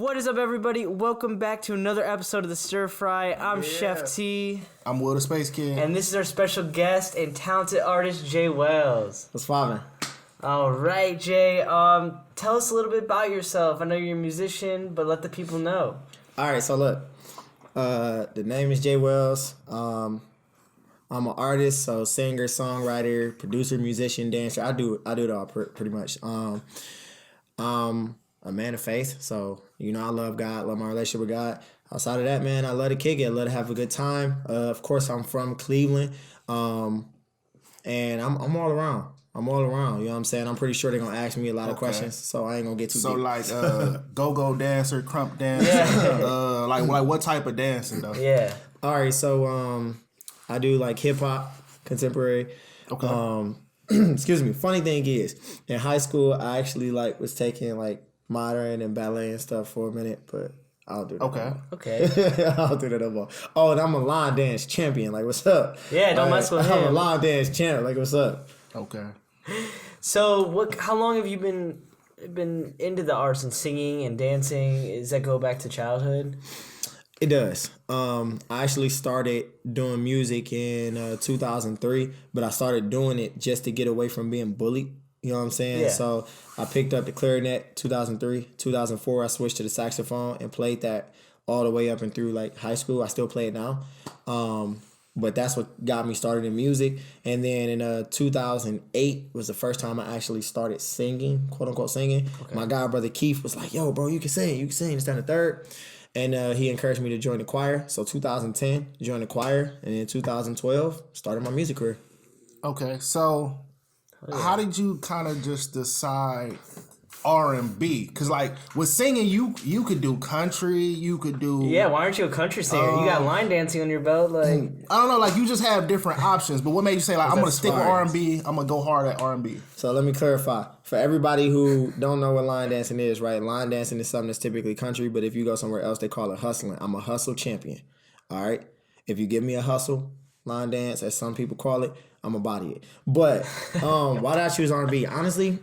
What is up, everybody? Welcome back to another episode of the Stirfry. I'm Chef T. I'm Will the Spacekid. And this is our special guest and talented artist, Jay Wells. What's poppin'? All right, Jay. Tell us a little bit about yourself. I know you're a musician, but let the people know. All right, so look. The name is Jay Wells. I'm an artist, so singer, songwriter, producer, musician, dancer. I do it all pretty much. I'm a man of faith, so I love God, love my relationship with God. Outside of that, man, I love to kick it, I love to have a good time. Of course, I'm from Cleveland, and I'm all around. I'm all around. You know what I'm saying? I'm pretty sure they're gonna ask me a lot of questions, so I ain't gonna get too deep. So like go-go dancer, crump dancer, like what type of dancing though? Yeah. All right, so I do like hip hop, contemporary. Okay. Excuse me. Funny thing is, in high school, I actually was taking modern and ballet and stuff for a minute, but I'll do that. Okay. I'll do that no more. Oh, and I'm a line dance champion. What's up? Yeah, don't mess with him. I'm a line dance champ. What's up? Okay. So, how long have you been into the arts and singing and dancing? Does that go back to childhood? It does. I actually started doing music in 2003, but I started doing it just to get away from being bullied. You know what I'm saying? Yeah. So I picked up the clarinet 2003. 2004, I switched to the saxophone and played that all the way up and through high school. I still play it now. But that's what got me started in music. And then in 2008 was the first time I actually started singing, quote unquote singing. Okay. My god brother Keith was like, "Yo, bro, you can sing. It's down the third." And he encouraged me to join the choir. So 2010, joined the choir. And in 2012, started my music career. Okay, so how did you kind of just decide R&B? Because with singing, you could do country, you could do... Yeah, why aren't you a country singer? You got line dancing on your belt. I don't know, you just have different options. But what made you say, I'm going to stick with R&B, I'm going to go hard at R&B? So let me clarify. For everybody who don't know what line dancing is, right? Line dancing is something that's typically country, but if you go somewhere else, they call it hustling. I'm a hustle champion, all right? If you give me a hustle, line dance, as some people call it, I'm going to body it. But why did I choose R&B? Honestly,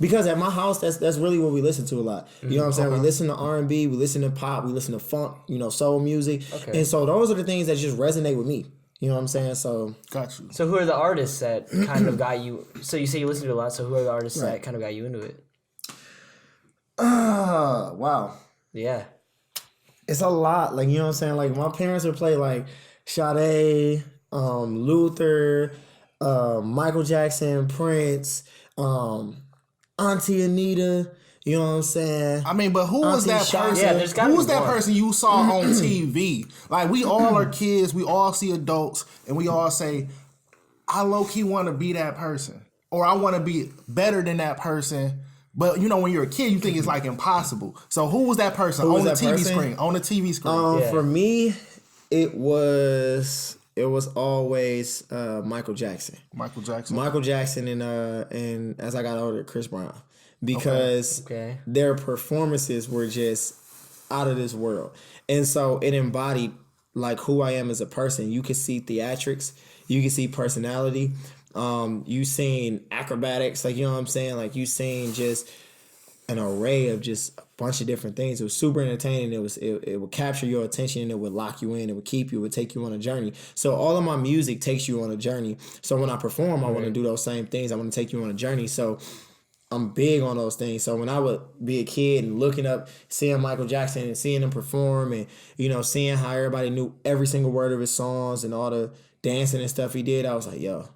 because at my house, that's really what we listen to a lot. You know what I'm saying? Okay. We listen to R&B, we listen to pop, we listen to funk, soul music. Okay. And so those are the things that just resonate with me. You know what I'm saying? So got you. So who are the artists that kind of got you? So you say you listen to a lot. So who are the artists that kind of got you into it? Wow. Yeah. It's a lot. You know what I'm saying? My parents would play Sade, Luther, Michael Jackson, Prince, Auntie Anita. You know what I'm saying? I mean, but who was that person? Yeah, there's who was that person you saw on TV? We all are kids, we all see adults, and we all say, I low-key want to be that person. Or I want to be better than that person. But, when you're a kid, you think it's impossible. So who was that person on the TV screen? On the TV screen. For me, it was always Michael Jackson. Michael Jackson. Michael Jackson and as I got older, Chris Brown. Because their performances were just out of this world. And so it embodied who I am as a person. You could see theatrics, you could see personality, you seen acrobatics, you know what I'm saying? You seen just an array of just a bunch of different things. It was super entertaining. It would capture your attention and it would lock you in. It would keep you. It would take you on a journey. So all of my music takes you on a journey. So when I perform, I want to do those same things. I want to take you on a journey. So I'm big on those things. So when I would be a kid and looking up, seeing Michael Jackson and seeing him perform and, seeing how everybody knew every single word of his songs and all the dancing and stuff he did, I was like, yo,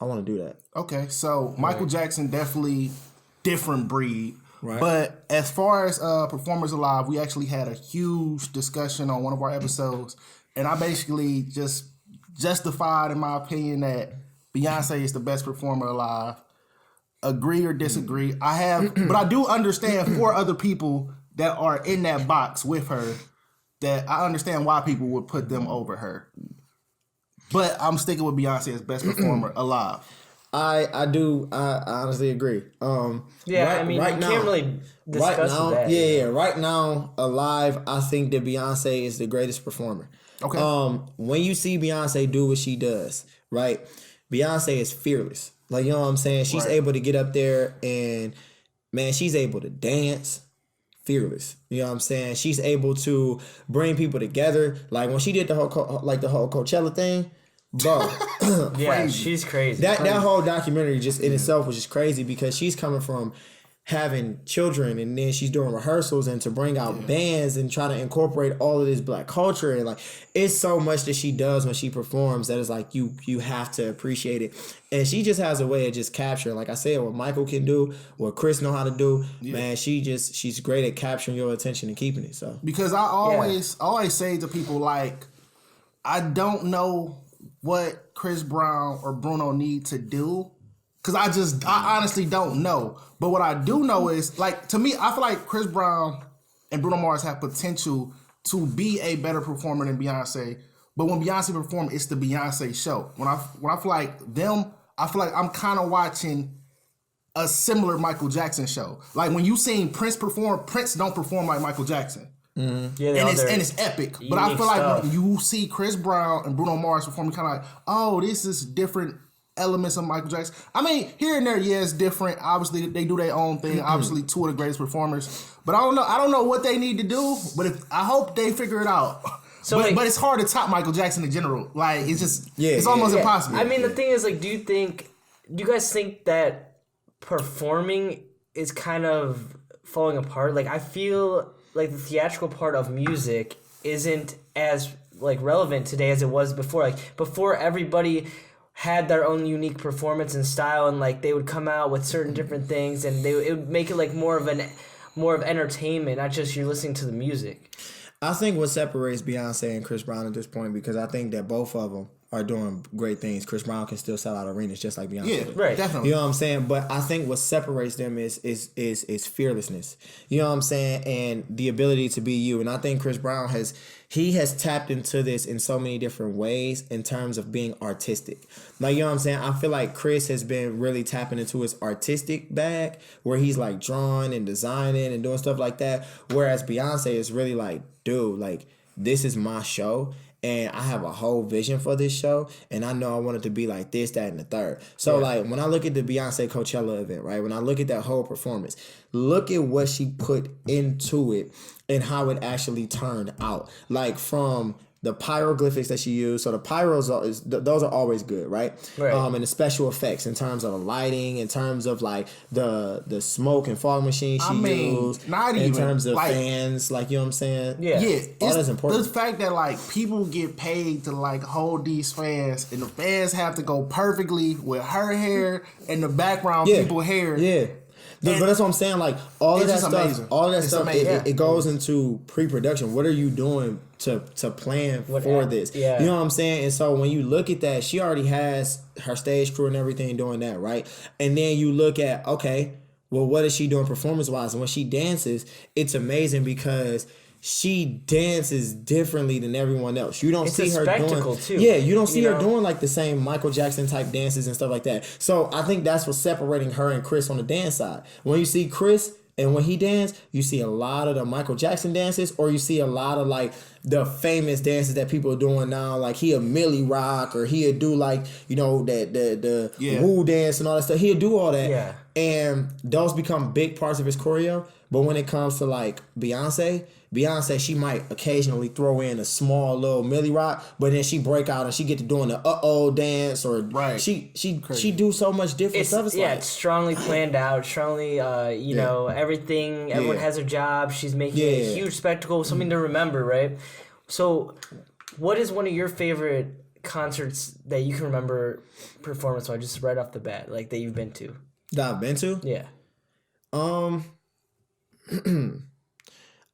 I want to do that. Okay, so Michael Jackson, definitely different breed. Right. But as far as performers alive, we actually had a huge discussion on one of our episodes. And I basically just justified, in my opinion, that Beyonce is the best performer alive. Agree or disagree. But I do understand 4 other people that are in that box with her, that I understand why people would put them over her. But I'm sticking with Beyonce as best performer alive. I honestly agree. You can't really discuss that. Yeah. Right now, alive, I think that Beyonce is the greatest performer. Okay. When you see Beyonce do what she does, right? Beyonce is fearless. You know what I'm saying? She's able to get up there and, man, she's able to dance, fearless. You know what I'm saying? She's able to bring people together. Like when she did the whole Coachella thing, bro. Yeah, she's crazy. That whole documentary just in itself was just crazy because she's coming from having children and then she's doing rehearsals and to bring out bands and try to incorporate all of this black culture, and like it's so much that she does when she performs that is like you have to appreciate it. And she just has a way of just capturing, like I said, what Michael can do, what Chris know how to do. Man, she's great at capturing your attention and keeping it. So because I always say to people, like, I don't know what Chris Brown or Bruno need to do, because I honestly don't know. But what I do know is, like, to me, I feel like Chris Brown and Bruno Mars have potential to be a better performer than Beyonce. But when Beyonce performs, it's the Beyonce show. When I feel like them, I feel like I'm kind of watching a similar Michael Jackson show. Like when you seen Prince perform, Prince don't perform like Michael Jackson. Mm-hmm. Yeah, and it's epic. But I feel like when you see Chris Brown and Bruno Mars perform, you're kind of like, oh, this is different elements of Michael Jackson. I mean, here and there, it's different. Obviously, they do their own thing. Obviously, two of the greatest performers. But I don't know what they need to do. But I hope they figure it out. So, but it's hard to top Michael Jackson in general. Like, it's just, it's almost impossible. I mean, the thing is, like, do you guys think that performing is kind of falling apart? Like, I feel like the theatrical part of music isn't as, like, relevant today as it was before. Like, before, everybody had their own unique performance and style, and like they would come out with certain different things, and it would make it like more of entertainment, not just you're listening to the music. I think what separates Beyonce and Chris Brown at this point, because I think that both of them are doing great things. Chris Brown can still sell out arenas just like Beyonce. Yeah, right, definitely. You know what I'm saying? But I think what separates them is fearlessness. You know what I'm saying? And the ability to be you. And I think Chris Brown has tapped into this in so many different ways in terms of being artistic. Like, you know what I'm saying? I feel like Chris has been really tapping into his artistic bag where he's like drawing and designing and doing stuff like that. Whereas Beyonce is really like, dude, like, this is my show. And I have a whole vision for this show, and I know I want it to be like this, that, and the third. So, like, when I look at the Beyonce Coachella event, right, when I look at that whole performance, look at what she put into it and how it actually turned out. Like, from the pyroglyphics that she used. So the pyros, those are always good, right? And the special effects in terms of the lighting, in terms of like the smoke and fog machine she used, not in even, terms of like, fans, like, you know what I'm saying? Yeah. All that's important. The fact that like people get paid to like hold these fans, and the fans have to go perfectly with her hair and the background people's hair. Yeah. But that's what I'm saying. Like all of that stuff, amazing. It goes into pre-production. What are you doing to plan for this? Yeah. You know what I'm saying? And so when you look at that, she already has her stage crew and everything doing that, right? And then you look at, okay, well, what is she doing performance-wise? And when she dances, it's amazing because she dances differently than everyone else. You don't see her doing too. Yeah, you don't see her doing like the same Michael Jackson type dances and stuff like that. So I think that's what's separating her and Chris on the dance side. When you see Chris and when he dance, you see a lot of the Michael Jackson dances, or you see a lot of like the famous dances that people are doing now. Like he'll Millie rock, or he'll do like, you know, the woo dance and all that stuff. He'll do all that. Yeah. And those become big parts of his choreo. But when it comes to like Beyonce, she might occasionally throw in a small little Millie rock, but then she break out and she get to doing the dance, or she do so much different stuff. It's strongly planned out, strongly you know, everything. Everyone has a job. She's making a huge spectacle, something to remember, right? So, what is one of your favorite concerts that you can remember performance-wise, just right off the bat, like that you've been to? That I've been to? Yeah.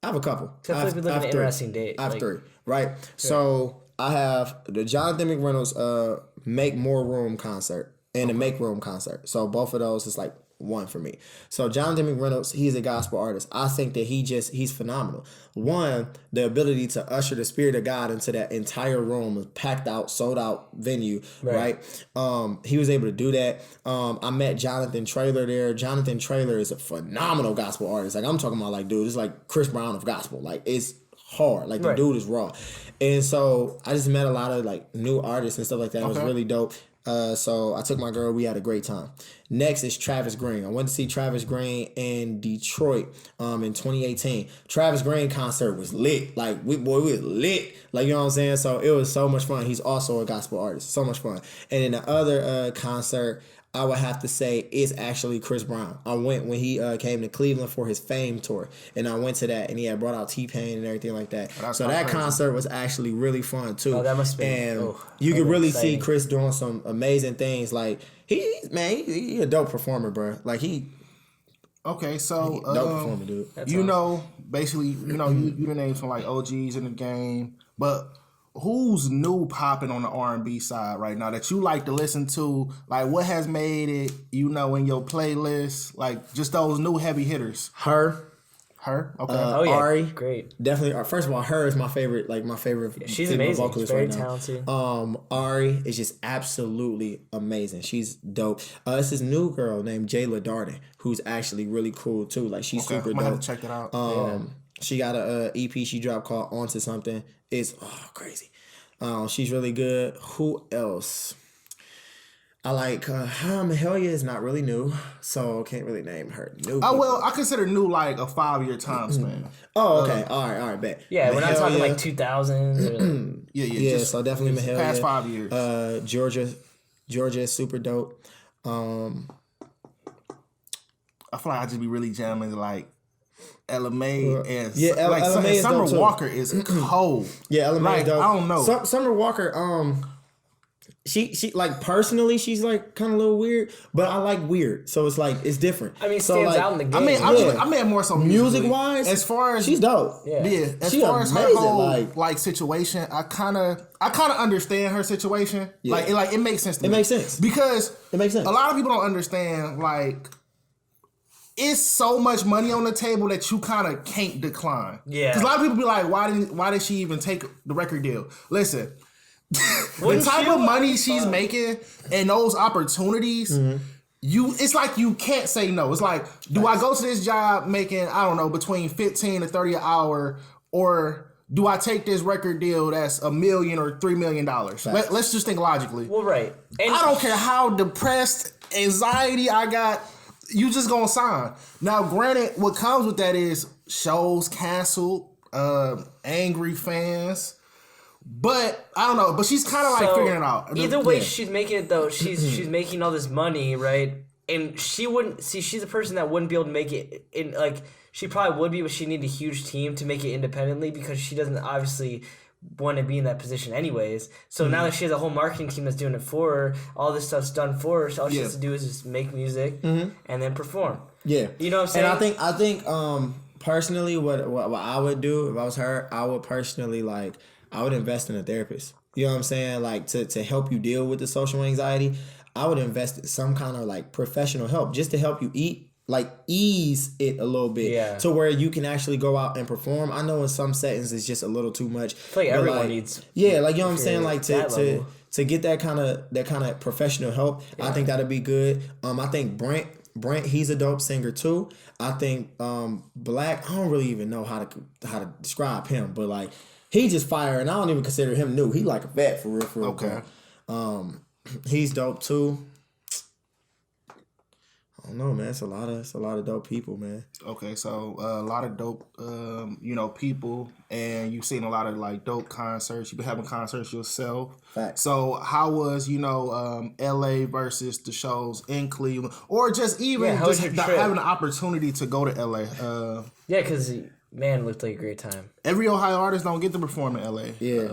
I have a couple. I feel like an interesting date. I have three, right? Sure. So I have the Jonathan McReynolds Make More Room concert and the Make Room concert. So both of those is like one for me. So Jonathan McReynolds, he's a gospel artist. I think that he's phenomenal. One, the ability to usher the Spirit of God into that entire room, a packed out, sold out venue, right? He was able to do that. I met Jonathan Traylor there. Jonathan Traylor is a phenomenal gospel artist. Like I'm talking about, like, dude, it's like Chris Brown of gospel. Like it's hard. Like the dude is raw. And so I just met a lot of like new artists and stuff like that. It was really dope. So I took my girl. We had a great time. Next is Travis Green. I went to see Travis Green in Detroit in 2018. Travis Green concert was lit. Like, we was lit. Like, you know what I'm saying? So it was so much fun. He's also a gospel artist. So much fun. And then the other concert, I would have to say, is actually Chris Brown. I went when he came to Cleveland for his Fame tour, and I went to that, and he had brought out T-Pain and everything like that. So that concert was actually really fun too. Oh, that must be. And you could really see Chris doing some amazing things. Like he's a dope performer, bro. Like Okay, so dope performer, dude. That's awesome. Basically, you the names from like OGs in the game, but who's new popping on the R&B side right now that you like to listen to? Like, what has made it, in your playlist? Like, just those new heavy hitters. Her. Okay. Ari. Great. Definitely. First of all, her is my favorite. Like, my favorite. Yeah, she's amazing. Vocalist She's very right talented. Ari is just absolutely amazing. She's dope. It's this new girl named Jayla Darden who's actually really cool too. Like, she's super dope. Have to check that out. She got a EP she dropped called Onto Something. It's crazy. She's really good. Who else? I like Mahalia is not really new, so can't really name her new. I consider new like a 5-year time span. Oh, okay. All right, bet. Yeah, we're not talking like 2000s. Yeah. So definitely Mahalia. Past 5 years. Georgia is super dope. I feel like I just be really jamming like Ella Mai and Ella Mai Summer Walker is cold. Yeah, Ella Mai dope. I don't know. Summer Walker, she like personally she's like kind of a little weird, but I like weird, so it's like it's different. I mean, so stands like, out in the game. I mean more so music wise. As far as she's dope. Yeah. As she far as her amazing, whole like situation, I kind of understand her situation. Yeah. Like it makes sense to me. It makes sense because it makes sense. A lot of people don't understand like. It's so much money on the table that you kind of can't decline. Yeah. Because a lot of people be like, why did she even take the record deal? Listen, the type of money she's making and those opportunities, it's like you can't say no. It's like, do I go to this job making, I don't know, between 15 to 30 an hour, or do I take this record deal that's $1 million or $3 million? Let's just think logically. Well, right. And I don't care how depressed, anxiety I got. You just gonna sign. Now, granted, what comes with that is shows canceled, angry fans. But I don't know. But she's kind of like figuring it out. Either way, she's making it though. She's making all this money, right? And she wouldn't see. She's a person that wouldn't be able to make it in. Like she probably would be, but she need a huge team to make it independently because she doesn't obviously want to be in that position anyways. So now that she has a whole marketing team that's doing it for her, all this stuff's done for her. So all she has to do is just make music and then perform. Yeah, you know what I'm saying. And I think personally, what I would do if I was her, I would personally I would invest in a therapist. You know what I'm saying? Like to help you deal with the social anxiety, I would invest in some kind of like professional help just to help you ease it a little bit to where you can actually go out and perform. I know in some settings it's just a little too much. I feel like everyone needs. Yeah, like you know what I'm saying, like to get that kind of professional help. Yeah. I think that'd be good. I think Brent, he's a dope singer too. I think Black, I don't really even know how to describe him, but like he just fire, and I don't even consider him new. He like a vet for real. Okay. He's dope too. I don't know, man. It's a lot of dope people, man. Okay, so a lot of dope, people, and you've seen a lot of like dope concerts. You've been having concerts yourself. Facts. So how was LA versus the shows in Cleveland, or just even having the opportunity to go to LA? Yeah, because. Man, it looked like a great time. Every Ohio artist don't get to perform in LA. Yeah.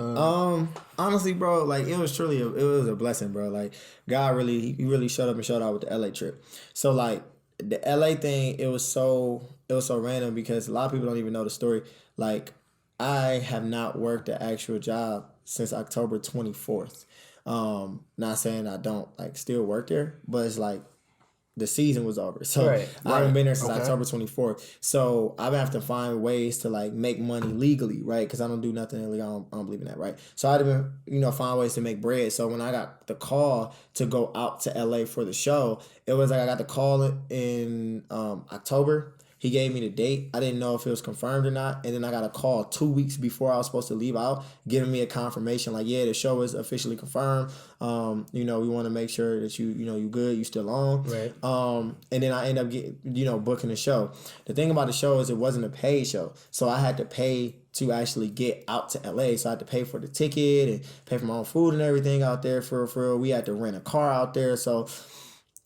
Honestly, bro, like it was a blessing, bro. Like God really showed up and showed out with the LA trip. So like the LA thing, it was so random because a lot of people don't even know the story. Like I have not worked an actual job since October 24th. Not saying I don't like still work there, but it's like the season was over. So I haven't been there since October 24th. So I've been having to find ways to like make money legally, right? Because I don't do nothing illegal. I don't believe in that, right? So I had to find ways to make bread. So when I got the call to go out to LA for the show, it was like I got the call in October. He gave me the date. I didn't know if it was confirmed or not. And then I got a call 2 weeks before I was supposed to leave out, giving me a confirmation like, yeah, the show is officially confirmed. We want to make sure that you good, you still on. Right. And then I end up getting, booking the show. The thing about the show is it wasn't a paid show. So I had to pay to actually get out to LA. So I had to pay for the ticket and pay for my own food and everything out there for we had to rent a car out there. So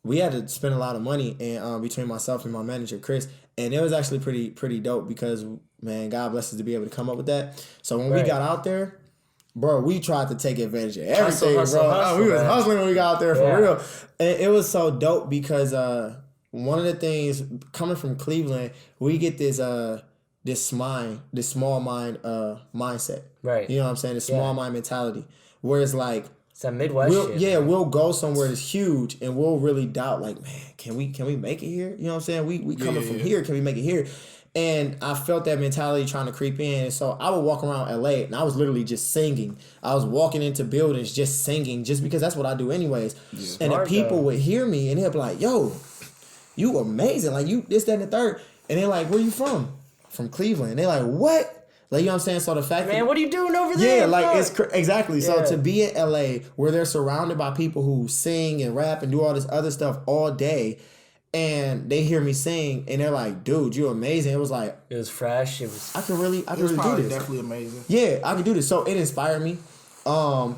we had to spend a lot of money and between myself and my manager, Chris. And it was actually pretty dope because, man, God bless us to be able to come up with that. So when we got out there, bro, we tried to take advantage of everything, bro. We was hustling when we got out there for real. And it was so dope because one of the things coming from Cleveland, we get this small mind mindset. Right. You know what I'm saying? The small mind mentality. Where it's like, it's a Midwest shit. We'll go somewhere that's huge and we'll really doubt, like, man, can we make it here? You know what I'm saying? We coming from here, can we make it here? And I felt that mentality trying to creep in. And so I would walk around LA and I was literally just singing. I was walking into buildings just singing, just because that's what I do anyways. Yeah. And the people would hear me and they'd be like, yo, you amazing. Like, you this, that, and the third. And they're like, where you from? From Cleveland. And they're like, what? Like, you know what I'm saying? So the fact Man, what are you doing over there? Yeah, like, it's exactly. Yeah. So to be in LA where they're surrounded by people who sing and rap and do all this other stuff all day, and they hear me sing and they're like, dude, you're amazing. It was like, it was fresh. I could really do this. Definitely amazing. Yeah, I could do this. So it inspired me. I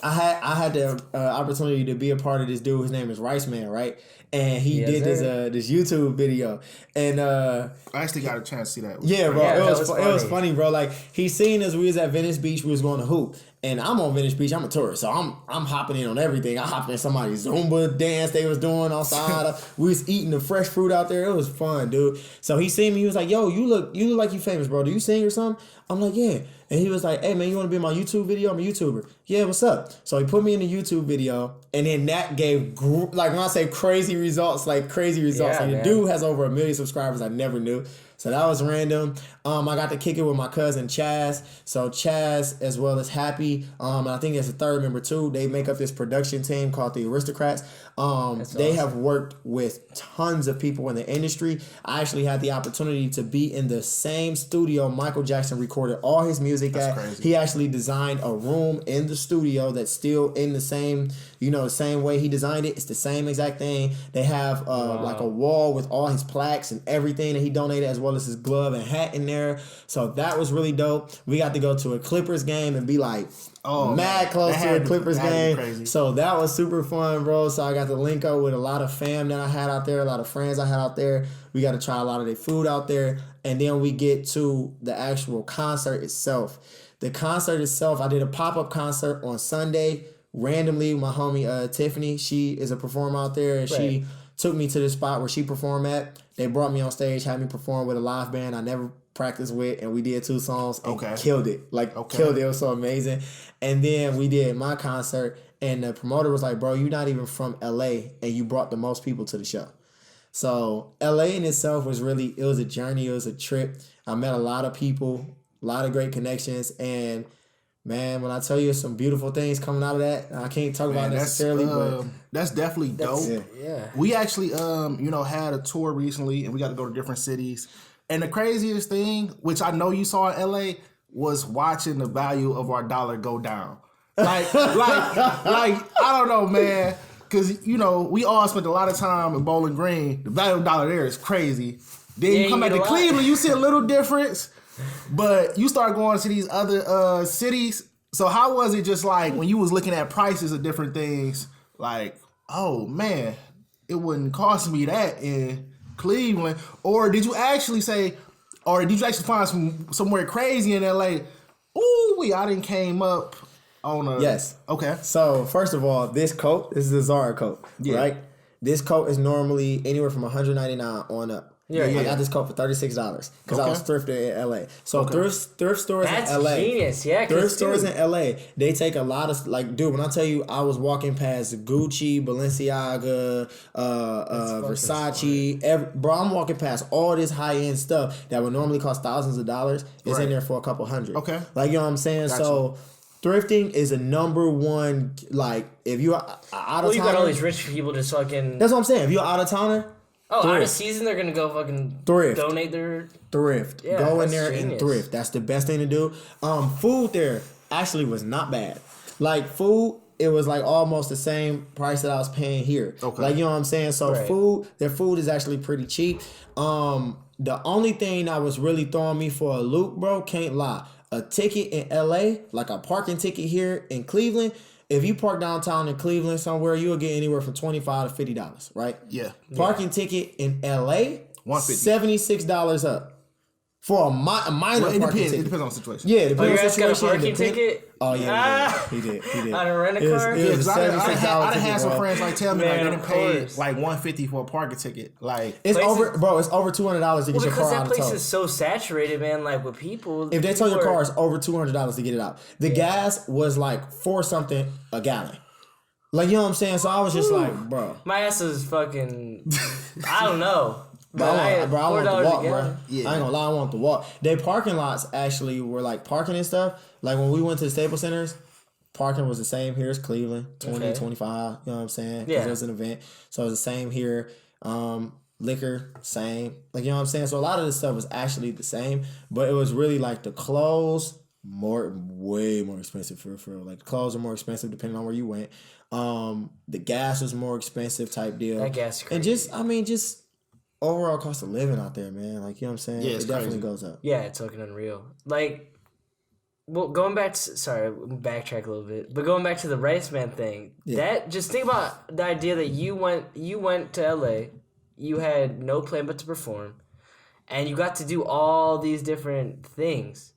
had the opportunity to be a part of this dude. His name is Rice Man, right? And he did this YouTube video, and I actually got a chance to see that. Yeah, bro, it was funny, bro. Like, he seen us. We was at Venice Beach. We was going to hoop, and I'm on Venice Beach. I'm a tourist, so I'm hopping in on everything. I hopped in somebody's Zumba dance they was doing outside. We was eating the fresh fruit out there. It was fun, dude. So he seen me. He was like, "Yo, you look like you famous, bro. Do you sing or something?" I'm like, "Yeah." And he was like, "Hey, man, you want to be in my YouTube video? I'm a YouTuber." Yeah, what's up? So he put me in the YouTube video, and then that gave, like, when I say crazy results, like crazy results. Yeah, like, the dude has over 1 million subscribers. I never knew. So that was random. I got to kick it with my cousin Chaz. So Chaz, as well as Happy, and I think there's a third member too. They make up this production team called the Aristocrats. They have worked with tons of people in the industry. I actually had the opportunity to be in the same studio Michael Jackson recorded all his music at. Crazy. He actually designed a room in the studio that's still in the same, the same way he designed it. It's the same exact thing. They have like a wall with all his plaques and everything that he donated, as well as his glove and hat in there. So that was really dope. We got to go to a Clippers game and be like mad close to a Clippers game. So that was super fun, bro. So I got to link up with a lot of fam that I had out there, a lot of friends I had out there. We got to try a lot of their food out there. And then we get to the actual concert itself. The concert itself, I did a pop-up concert on Sunday. Randomly, my homie Tiffany, she is a performer out there, and she took me to the spot where she performed at. They brought me on stage, had me perform with a live band I never practiced with, and we did 2 songs and killed it. Killed it. It was so amazing. And then we did my concert, and the promoter was like, bro, you're not even from LA, and you brought the most people to the show. So LA in itself was it was a journey, it was a trip. I met a lot of people, a lot of great connections, and man, when I tell you some beautiful things coming out of that, I can't talk about it necessarily, but that's definitely dope. Yeah. We actually, had a tour recently, and we got to go to different cities. And the craziest thing, which I know you saw in LA, was watching the value of our dollar go down. Like I don't know, man, because we all spent a lot of time in Bowling Green. The value of the dollar there is crazy. Then you come back to Cleveland, you see a little difference. But you start going to these other cities. So how was it just like when you was looking at prices of different things? Like, oh man, it wouldn't cost me that in Cleveland. Or did you actually find somewhere crazy in LA? Ooh, I didn't came up on a... Yes. Okay. So first of all, this coat is the Zara coat, right? This coat is normally anywhere from $199 on up. I got this coat for $36 because I was thrifting in LA. So thrift stores in LA. That's genius, yeah. Thrift stores in LA, they take a lot of, like, dude, when I tell you I was walking past Gucci, Balenciaga, Versace, bro, I'm walking past all this high-end stuff that would normally cost thousands of dollars. It's in there for a couple $100. Okay. Like, you know what I'm saying? Gotcha. So thrifting is a number one, like, if you're out of town. Well, you got all these rich people just fucking... That's what I'm saying. If you're out of towner, out of season, they're gonna go fucking thrift. Donate their thrift. Yeah, go in there genius. and thrift. That's the best thing to do. Food there actually was not bad. Like food, it was like almost the same price that I was paying here. Okay. Like, you know what I'm saying? So their food is actually pretty cheap. The only thing that was really throwing me for a loop, bro, can't lie. A ticket in LA, like a parking ticket here in Cleveland, if you park downtown in Cleveland somewhere, you'll get anywhere from $25 to $50, right? Yeah. Parking ticket in LA, $76 up. For a minor parking ticket. It depends on the situation. Yeah, it depends on the situation. Got a parking ticket? Oh, yeah, he did. On a rent-a-car? Yeah, because I had some friends like tell me like they didn't pay like $150 for a parking ticket. Like it's over $200 to get your car out of tow. Because that place is so saturated, man. Like with people, if they tow your car, it's over $200 to get it out. The gas was like $4 something a gallon. Like, you know what I'm saying? So I was just like, bro, my ass is fucking. I don't know. Bro, I want to walk, bro. Yeah. I ain't gonna lie, I want to walk. Their parking lots actually were like parking and stuff. Like when we went to the Staples Centers, parking was the same here as Cleveland, 20, 25. You know what I'm saying? Yeah. It was an event. So it was the same here. Liquor, same. Like, you know what I'm saying? So a lot of this stuff was actually the same, but it was really like the clothes, way more expensive for real. Like the clothes are more expensive depending on where you went. The gas was more expensive type deal. That gas is crazy. And just overall cost of living out there, man. Like, you know what I'm saying? Yeah, it definitely goes up. Yeah, it's fucking unreal. Like, well, going back to, sorry, backtrack a little bit, but going back to the Rice Man thing, that, just think about the idea that you went to LA, you had no plan but to perform, and you got to do all these different things.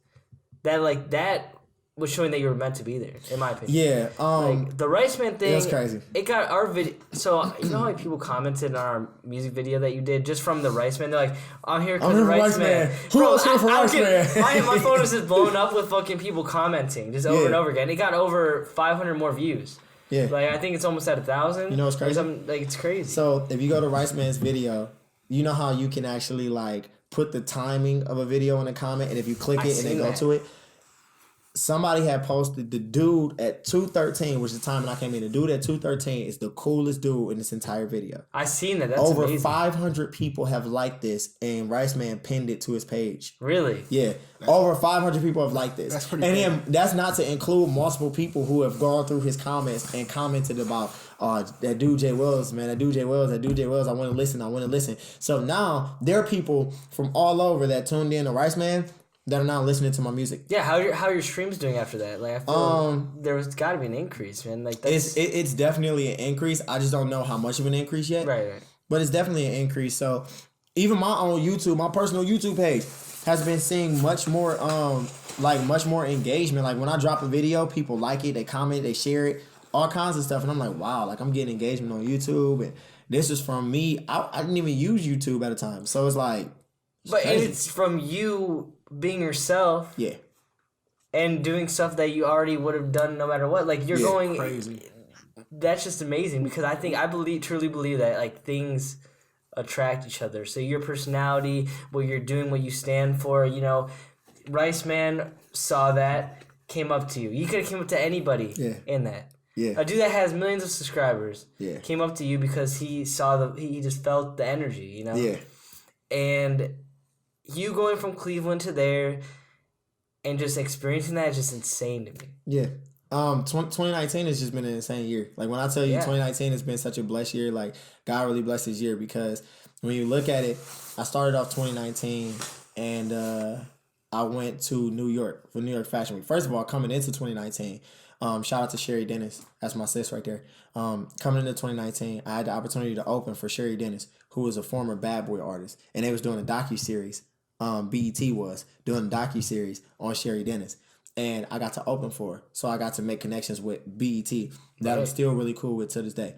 That was showing that you were meant to be there, in my opinion. Yeah. Like, the Rice Man thing. That's crazy. It got our video. So, you know how many people commented on our music video that you did just from the Rice Man? They're like, I'm here because of Rice Man. Who else here for Rice Man? My phone was just blowing up with fucking people commenting just over and over again. It got over 500 more views. Yeah. Like, I think it's almost at 1,000. You know what's crazy? Like, it's crazy. So, if you go to Rice Man's video, you know how you can actually, like, put the timing of a video in a comment, and if you click it and they go to it, somebody had posted the dude at 2:13, which is the time when I came in. The dude at 2:13 is the coolest dude in this entire video. I seen that. That's over amazing. 500 people have liked this, and Rice Man pinned it to his page. Really? Yeah. Over 500 people have liked this. That's pretty. And then that's not to include multiple people who have gone through his comments and commented about, that dude Jay Wells, man, that dude Jay Wells, I want to listen. So now there are people from all over that tuned in to Rice Man that are now listening to my music. Yeah, how your streams doing after that? Like, I feel there's got to be an increase, man. Like, it's definitely an increase. I just don't know how much of an increase yet. Right. But it's definitely an increase. So even my own YouTube, my personal YouTube page, has been seeing much more engagement. Like when I drop a video, people like it, they comment, they share it, all kinds of stuff, and I'm like, wow, like I'm getting engagement on YouTube, and this is from me. I didn't even use YouTube at a time, so it's like. It's from you being yourself. Yeah. And doing stuff that you already would have done no matter what. Like, you're going crazy. That's just amazing, because I truly believe that, like, things attract each other. So your personality, what you're doing, what you stand for, you know, Rice Man saw that, came up to you. You could have came up to anybody in that. Yeah. A dude that has millions of subscribers came up to you because he just felt the energy, you know? Yeah. And you going from Cleveland to there and just experiencing that is just insane to me. Yeah. 2019 has just been an insane year. Like, when I tell you 2019 has been such a blessed year, like, God really blessed this year, because when you look at it, I started off 2019 and I went to New York for New York Fashion Week. First of all, coming into 2019, shout out to Sherry Dennis. That's my sis right there. Coming into 2019, I had the opportunity to open for Sherry Dennis, who was a former Bad Boy artist, and they was doing a docuseries. BET was doing a docuseries on Sherry Dennis, and I got to open for her. So I got to make connections with BET that I'm still really cool with to this day.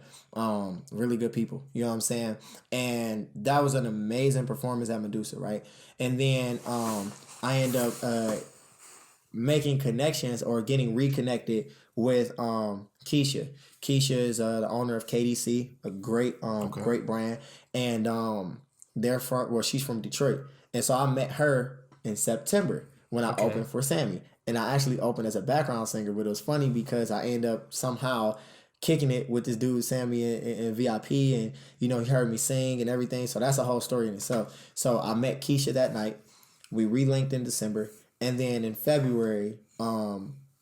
Really good people, you know what I'm saying? And that was an amazing performance at Medusa, right? And then I end up making connections or getting reconnected with Keisha. Keisha is the owner of KDC, a great great brand, and she's from Detroit. And so I met her in September when I opened for Sammy. And I actually opened as a background singer, but it was funny because I ended up somehow kicking it with this dude Sammy and VIP, and he heard me sing and everything. So that's a whole story in itself. So I met Keisha that night. We relinked in December, and then in February,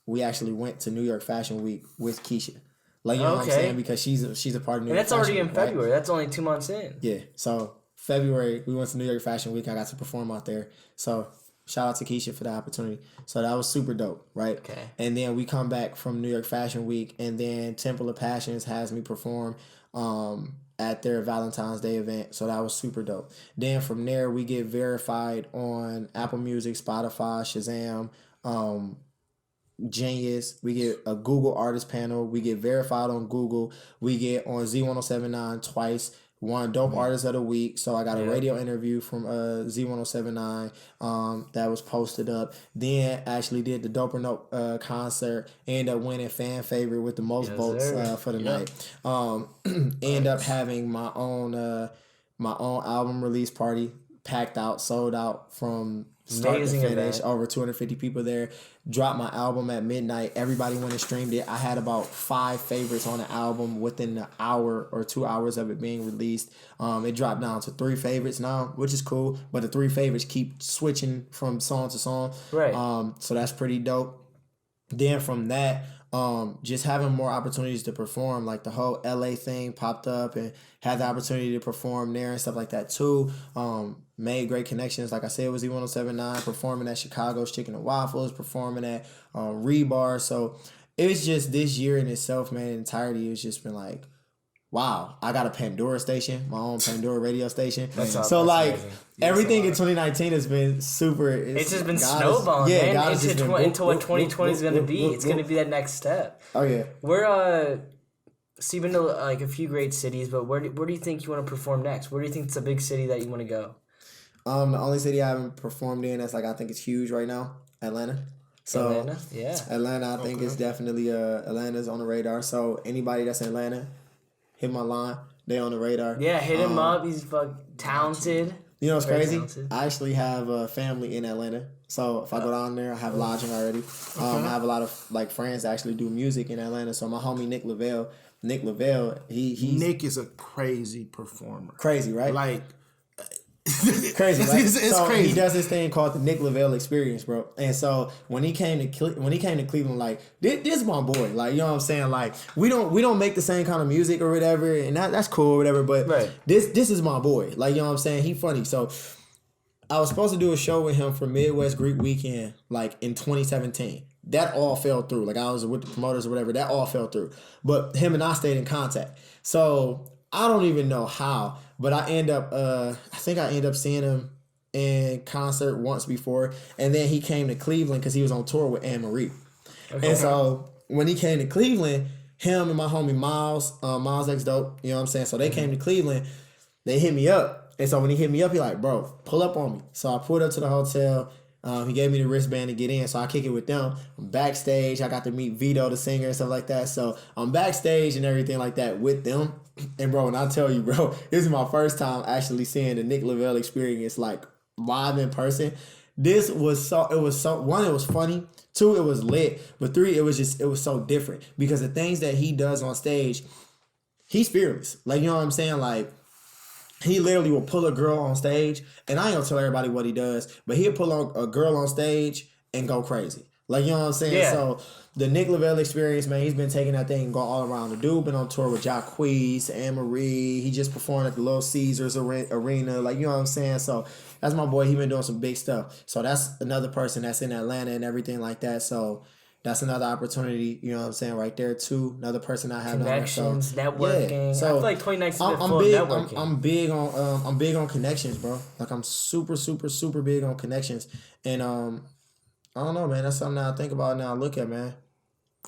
we actually went to New York Fashion Week with Keisha. Like, you know what I'm saying? Because she's a part of New York Fashion Week. And that's already in February. Right? That's only 2 months in. Yeah. So February, we went to New York Fashion Week. I got to perform out there. So shout out to Keisha for the opportunity. So that was super dope, right? Okay. And then we come back from New York Fashion Week, and then Temple of Passions has me perform at their Valentine's Day event. So that was super dope. Then from there, we get verified on Apple Music, Spotify, Shazam, Genius. We get a Google Artist Panel. We get verified on Google. We get on Z1079 twice. Won Dope Artist of the Week. So I got a radio interview from Z1079 that was posted up. Then actually did the Dope or Nope concert. Ended up winning fan favorite with the most votes for the night. End up having my own album release party, packed out, sold out from start to finish. Over 250 people there. Dropped my album at midnight. Everybody went and streamed it. I had about 5 favorites on the album within an hour or 2 hours of it being released. It dropped down to 3 favorites now, which is cool. But the 3 favorites keep switching from song to song. Right. So that's pretty dope. Then from that, just having more opportunities to perform, like the whole LA thing popped up, and had the opportunity to perform there and stuff like that too. Made great connections. Like I said, it was E1079, performing at Chicago's Chicken and Waffles, performing at Rebar. So it was just this year in itself, man, in entirety, it's just been like, wow, I got a Pandora station, my own Pandora radio station. So like everything in 2019 has been super. It's just been snowballing, man. Into what 2020 is going to be. It's going to be that next step. Oh yeah. So you've been to like a few great cities, but where do you think you want to perform next? Where do you think it's a big city that you want to go? The only city I haven't performed in that's like I think it's huge right now, Atlanta. So Atlanta, yeah. Atlanta, I think is definitely Atlanta's on the radar. So anybody that's in Atlanta, hit my line. They on the radar. Yeah, hit him up. He's talented. You know what's crazy? Talented. I actually have a family in Atlanta. So if I go down there, I have lodging already. I have a lot of like friends that actually do music in Atlanta. So my homie Nick Lavelle, Nick is a crazy performer. Crazy, right? Like crazy, right? It's crazy. He does this thing called the Nick Lavelle Experience, bro. And so when he came to Cleveland, like this is my boy. Like, you know what I'm saying? Like we don't make the same kind of music or whatever, and that's cool or whatever. But this is my boy. Like, you know what I'm saying? He funny. So I was supposed to do a show with him for Midwest Greek Weekend, like in 2017. That all fell through. Like I was with the promoters or whatever. That all fell through. But him and I stayed in contact. So I don't even know how. But I end up seeing him in concert once before, and then he came to Cleveland because he was on tour with Anne Marie. Okay. And so when he came to Cleveland, him and my homie Miles X Dope, you know what I'm saying? So they came to Cleveland, they hit me up. And so when he hit me up, he like, bro, pull up on me. So I pulled up to the hotel. He gave me the wristband to get in, so I kick it with them. I'm backstage. I got to meet Vito, the singer, and stuff like that. So I'm backstage and everything like that with them. And bro, when I tell you, bro, this is my first time actually seeing the Nick Lavelle Experience like live in person. It was funny. 2, it was lit. But 3, it was so different because the things that he does on stage, he's fearless. Like, you know what I'm saying? Like, he literally will pull a girl on stage, and I ain't gonna tell everybody what he does, but he'll pull a girl on stage and go crazy. Like, you know what I'm saying? Yeah. So the Nick Lavelle Experience, man, he's been taking that thing and going all around. The dude been on tour with Jacquees, Anne Marie. He just performed at the Little Caesars Arena. Like, you know what I'm saying? So that's my boy. He been doing some big stuff. So that's another person that's in Atlanta and everything like that. So that's another opportunity, you know what I'm saying, right there too. Another person I have connections, networking. Yeah. So I feel like 2019 is full of networking. I'm big on connections, bro. Like I'm super, super, super big on connections. And I don't know, man. That's something that I think about now. I look at, man.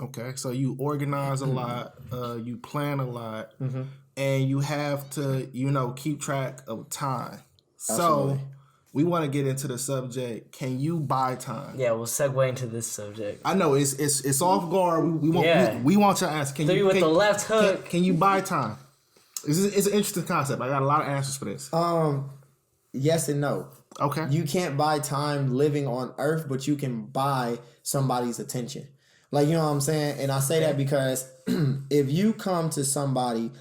Okay, so you organize a lot, you plan a lot, and you have to, keep track of time. Absolutely. So we want to get into the subject. Can you buy time? Yeah, we'll segue into this subject. I know it's off guard. We want to ask. Can you with the left hook? Can you buy time? It's an interesting concept. I got a lot of answers for this. Yes and no. Okay. You can't buy time living on Earth, but you can buy somebody's attention. Like, you know what I'm saying? And I say that because if you come to somebody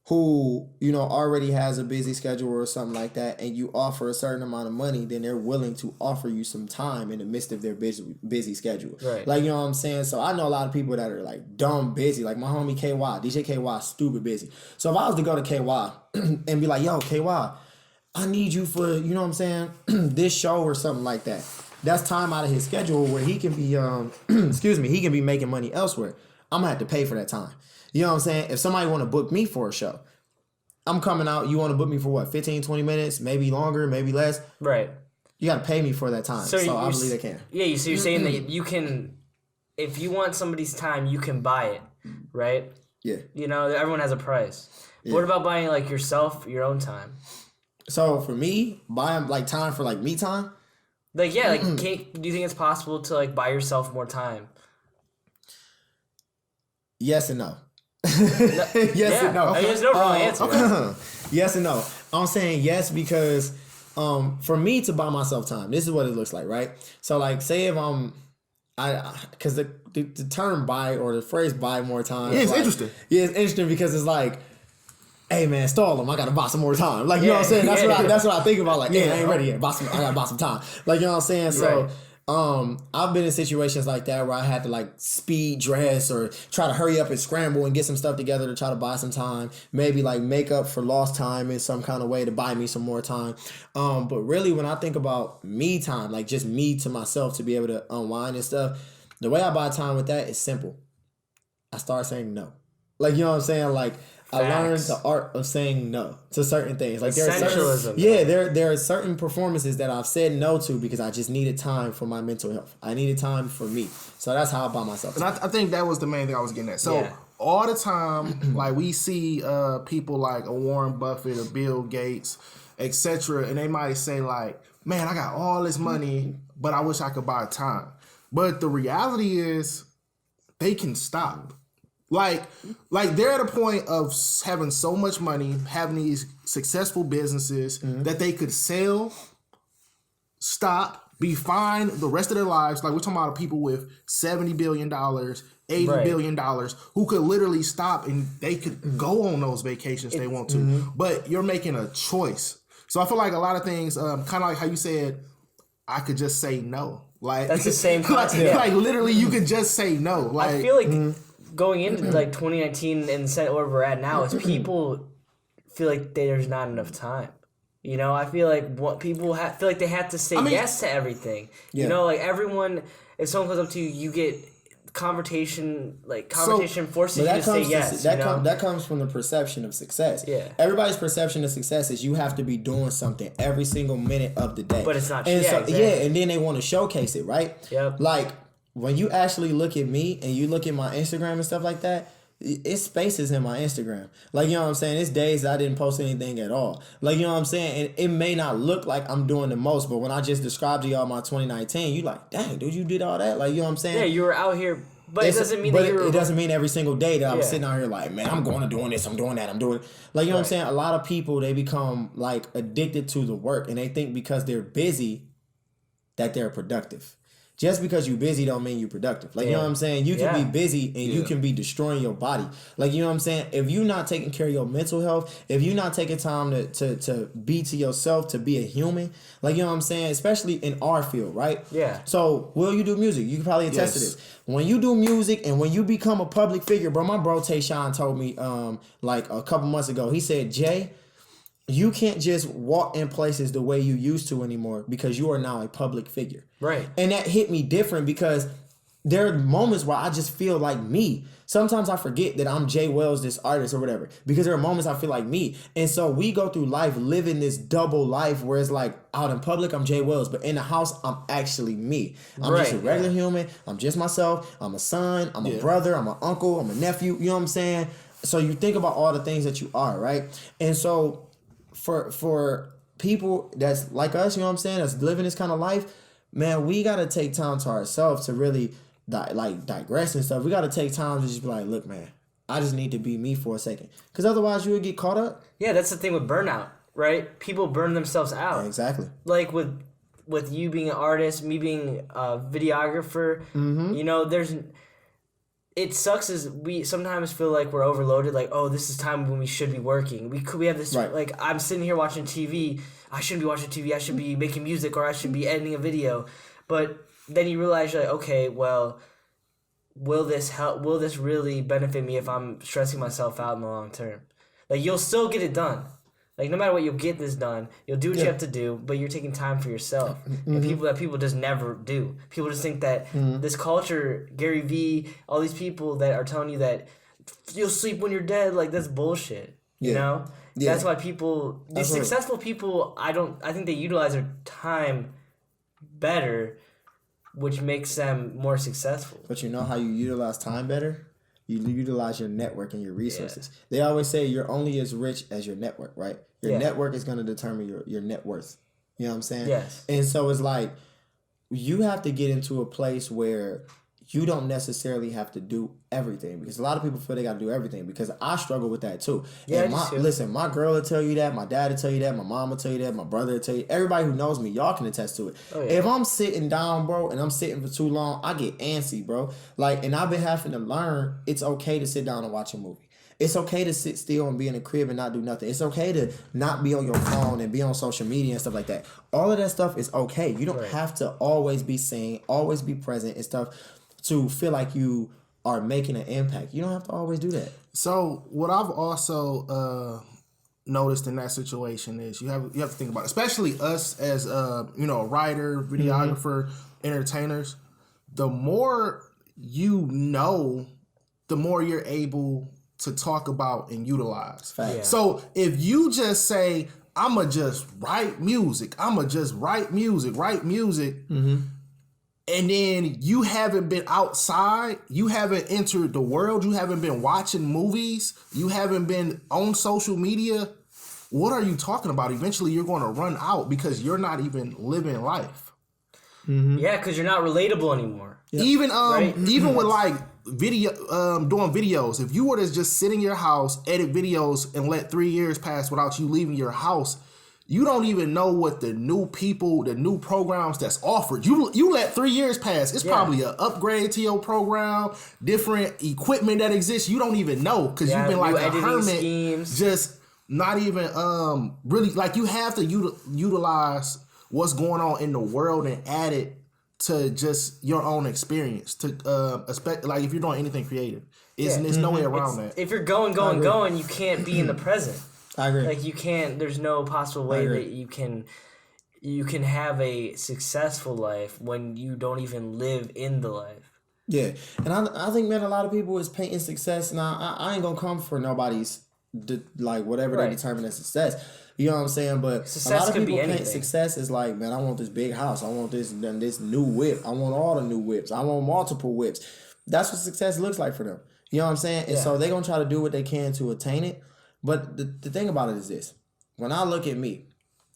who, you know, already has a busy schedule or something like that, and you offer a certain amount of money, then they're willing to offer you some time in the midst of their busy schedule. Right. Like, you know what I'm saying? So I know a lot of people that are like dumb busy. Like my homie KY, DJ KY, stupid busy. So if I was to go to KY and be like, yo, KY, I need you for, you know what I'm saying, this show or something like that. That's time out of his schedule where he can be, he can be making money elsewhere. I'm gonna have to pay for that time. You know what I'm saying? If somebody want to book me for a show, I'm coming out. You want to book me for what? 15, 20 minutes, maybe longer, maybe less. Right. You got to pay me for that time. So I believe they can. Yeah. So you're saying that you can, if you want somebody's time, you can buy it, right? Yeah. You know, everyone has a price. Yeah. What about buying like yourself, your own time? So for me, buying like time for like me time. Like, yeah, like, do you think it's possible to, like, buy yourself more time? Yes and no. Yes and no. I mean, there's no wrong answer. Right? Yes and no. I'm saying yes because for me to buy myself time, this is what it looks like, right? So, like, say if because the term buy or the phrase buy more time. Yeah, it's like, interesting. Yeah, it's interesting because it's like, hey man, stall them. I gotta buy some more time. Like, you know what I'm saying? That's what I think about. Like, I ain't ready yet. I gotta buy some time. Like, you know what I'm saying? So, I've been in situations like that where I had to like speed dress or try to hurry up and scramble and get some stuff together to try to buy some time. Maybe like make up for lost time in some kind of way to buy me some more time. But really, when I think about me time, like just me to myself to be able to unwind and stuff, the way I buy time with that is simple. I start saying no. Like, you know what I'm saying? Like, I learned the art of saying no to certain things. Like there are certain performances that I've said no to because I just needed time for my mental health. I needed time for me. So that's how I buy myself time. And I think that was the main thing I was getting at. So all the time, like we see people like a Warren Buffett, a Bill Gates, etc., and they might say like, "Man, I got all this money, but I wish I could buy time." But the reality is, they can stop. Like they're at a point of having so much money, having these successful businesses that they could sell, stop, be fine the rest of their lives. Like we're talking about people with $70 billion, $80 billion who could literally stop and they could go on those vacations they want to. But you're making a choice. So I feel like a lot of things, kind of like how you said, I could just say no. Like that's the same concept. Like literally, you could just say no. Like I feel like. Going into like 2019 and where we're at now is people feel like there's not enough time. You know, I feel like what people feel like they have to say yes to everything. Yeah. You know, like everyone, if someone comes up to you, you get conversation forces you to say yes. That comes from the perception of success. Yeah. Everybody's perception of success is you have to be doing something every single minute of the day. But it's not. And and then they want to showcase it, right? Yep. Like. When you actually look at me and you look at my Instagram and stuff like that, it's spaces in my Instagram. Like, you know what I'm saying? It's days that I didn't post anything at all. Like, you know what I'm saying? And it may not look like I'm doing the most, but when I just described to y'all my 2019, you like, dang, dude, you did all that? Like, you know what I'm saying? Yeah, you were out here, but it doesn't mean that you were... It doesn't mean every single day that I was sitting out here like, man, I'm going to doing this, I'm doing that, I'm doing it. Like, you know what I'm saying? A lot of people, they become, like, addicted to the work, and they think because they're busy that they're productive. Just because you're busy don't mean you're productive. Like, you know what I'm saying? You can be busy and you can be destroying your body. Like, you know what I'm saying? If you're not taking care of your mental health, if you're not taking time to be to yourself, to be a human, like, you know what I'm saying? Especially in our field, right? Yeah. So, will you do music? You can probably attest to this. When you do music and when you become a public figure, bro, my bro Tayshawn told me like a couple months ago, he said, Jay, you can't just walk in places the way you used to anymore because you are now a public figure. Right. And that hit me different because there are moments where I just feel like me. Sometimes I forget that I'm Jay Wells, this artist or whatever, because there are moments I feel like me. And so we go through life living this double life where it's like out in public, I'm Jay Wells, but in the house, I'm actually me. I'm just a regular human. I'm just myself. I'm a son. I'm a brother. I'm an uncle. I'm a nephew. You know what I'm saying? So you think about all the things that you are, right? And so for people that's like us, you know what I'm saying, that's living this kind of life, man, we got to take time to ourselves to really digress and stuff. We got to take time to just be like, look, man, I just need to be me for a second. Because otherwise you would get caught up. Yeah, that's the thing with burnout, right? People burn themselves out. Yeah, exactly. Like with you being an artist, me being a videographer, you know, it sucks is we sometimes feel like we're overloaded. Like, oh, this is time when we should be working. We have this like I'm sitting here watching TV. I shouldn't be watching TV. I should be making music or I should be editing a video. But then you realize you're like, okay, well, will this help? Will this really benefit me if I'm stressing myself out in the long term? Like you'll still get it done. Like no matter what, you'll get this done. You'll do what you have to do, but you're taking time for yourself. And people just never do. People just think that this culture, Gary Vee, all these people that are telling you that you'll sleep when you're dead, like that's bullshit. You know? Yeah. That's why these successful people, I think they utilize their time better, which makes them more successful. But you know how you utilize time better? You utilize your network and your resources. Yeah. They always say you're only as rich as your network, right? Your network is going to determine your net worth. You know what I'm saying? Yes. And so it's like you have to get into a place where you don't necessarily have to do everything, because a lot of people feel they got to do everything, because I struggle with that too. Yeah, and listen, my girl will tell you that, my dad will tell you that, my mom will tell you that, my brother will tell you, everybody who knows me, y'all can attest to it. Oh, yeah. If I'm sitting down, bro, and I'm sitting for too long, I get antsy, bro. Like, and I've been having to learn it's okay to sit down and watch a movie. It's okay to sit still and be in the crib and not do nothing. It's okay to not be on your phone and be on social media and stuff like that. All of that stuff is okay. You don't have to always be seen, always be present and stuff to feel like you are making an impact. You don't have to always do that. So what I've also noticed in that situation is you have to think about it, especially us as a writer, videographer, entertainers. The more you know, the more you're able to talk about and utilize. Yeah. So if you just say, I'ma just write music, Mm-hmm. and then you haven't been outside, you haven't entered the world, you haven't been watching movies, you haven't been on social media, what are you talking about? Eventually you're going to run out because you're not even living life. Mm-hmm. Yeah, because you're not relatable anymore. Yep. Even with like doing videos, if you were to just sit in your house, edit videos, and let 3 years pass without you leaving your house, you don't even know what the new programs that's offered. You let 3 years pass. It's probably an upgrade to your program, different equipment that exists. You don't even know because you've been like a hermit, schemes. Just not even really like you have to utilize what's going on in the world and add it to just your own experience. To like if you're doing anything creative, there's no way around that. If you're going, you can't be in the present. I agree. Like you can't. There's no possible way that you can have a successful life when you don't even live in the life. Yeah, and I think, man, a lot of people is painting success. Now I ain't gonna come for nobody's like whatever they determine as success. You know what I'm saying? But success, a lot of people paint success as like, man, I want this big house. I want this new whip. I want all the new whips. I want multiple whips. That's what success looks like for them. You know what I'm saying? And so they're going to try to do what they can to attain it. But the thing about it is this. When I look at me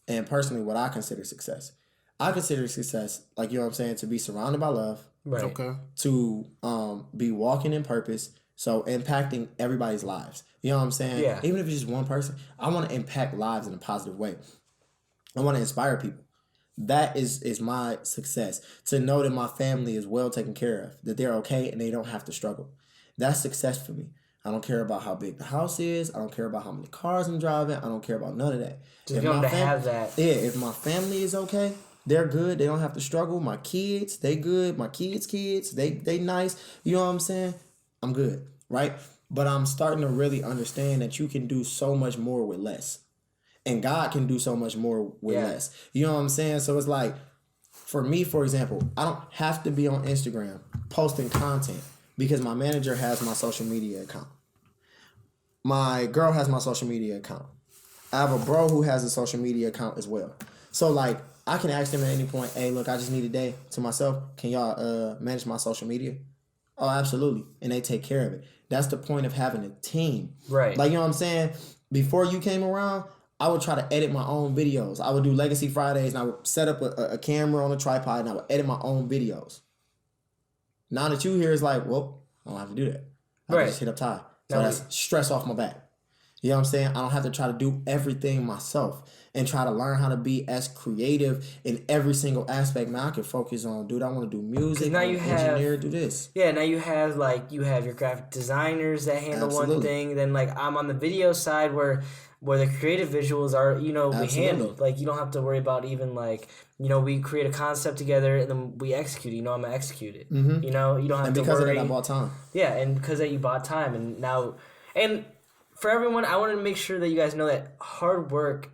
and personally what I consider success, I consider success, like, you know what I'm saying, to be surrounded by love. Right. Okay. To be walking in purpose. So impacting everybody's lives. You know what I'm saying? Yeah. Even if it's just one person, I want to impact lives in a positive way. I want to inspire people. That is my success. To know that my family is well taken care of, that they're okay and they don't have to struggle. That's success for me. I don't care about how big the house is. I don't care about how many cars I'm driving. I don't care about none of that. Just going to have that. Yeah, if my family is okay, they're good. They don't have to struggle. My kids, they good. My kids, they nice. You know what I'm saying? I'm good, right? But I'm starting to really understand that you can do so much more with less. And God can do so much more with less. You know what I'm saying? So it's like, for me, for example, I don't have to be on Instagram posting content because my manager has my social media account. My girl has my social media account. I have a bro who has a social media account as well. So like, I can ask them at any point, hey, look, I just need a day to myself. Can y'all manage my social media? Oh, absolutely. And they take care of it. That's the point of having a team. Right. Like, you know what I'm saying? Before you came around, I would try to edit my own videos. I would do Legacy Fridays and I would set up a camera on a tripod and I would edit my own videos. Now that you here is like, well, I don't have to do that. I can just hit up Ty. So that's stress off my back. You know what I'm saying? I don't have to try to do everything myself and try to learn how to be as creative in every single aspect. Man, I can focus on, dude, I want to do music, now I you want to have engineer, do this. Yeah, now you have your graphic designers that handle one Absolutely. thing. Then I'm on the video side where the creative visuals are we Absolutely. handle. Like you don't have to worry about even we create a concept together and then we execute it. I'm gonna execute it. Mm-hmm. You don't have And to because worry. of that, I bought time. Yeah, and because that you bought time and for everyone, I want to make sure that you guys know that hard work.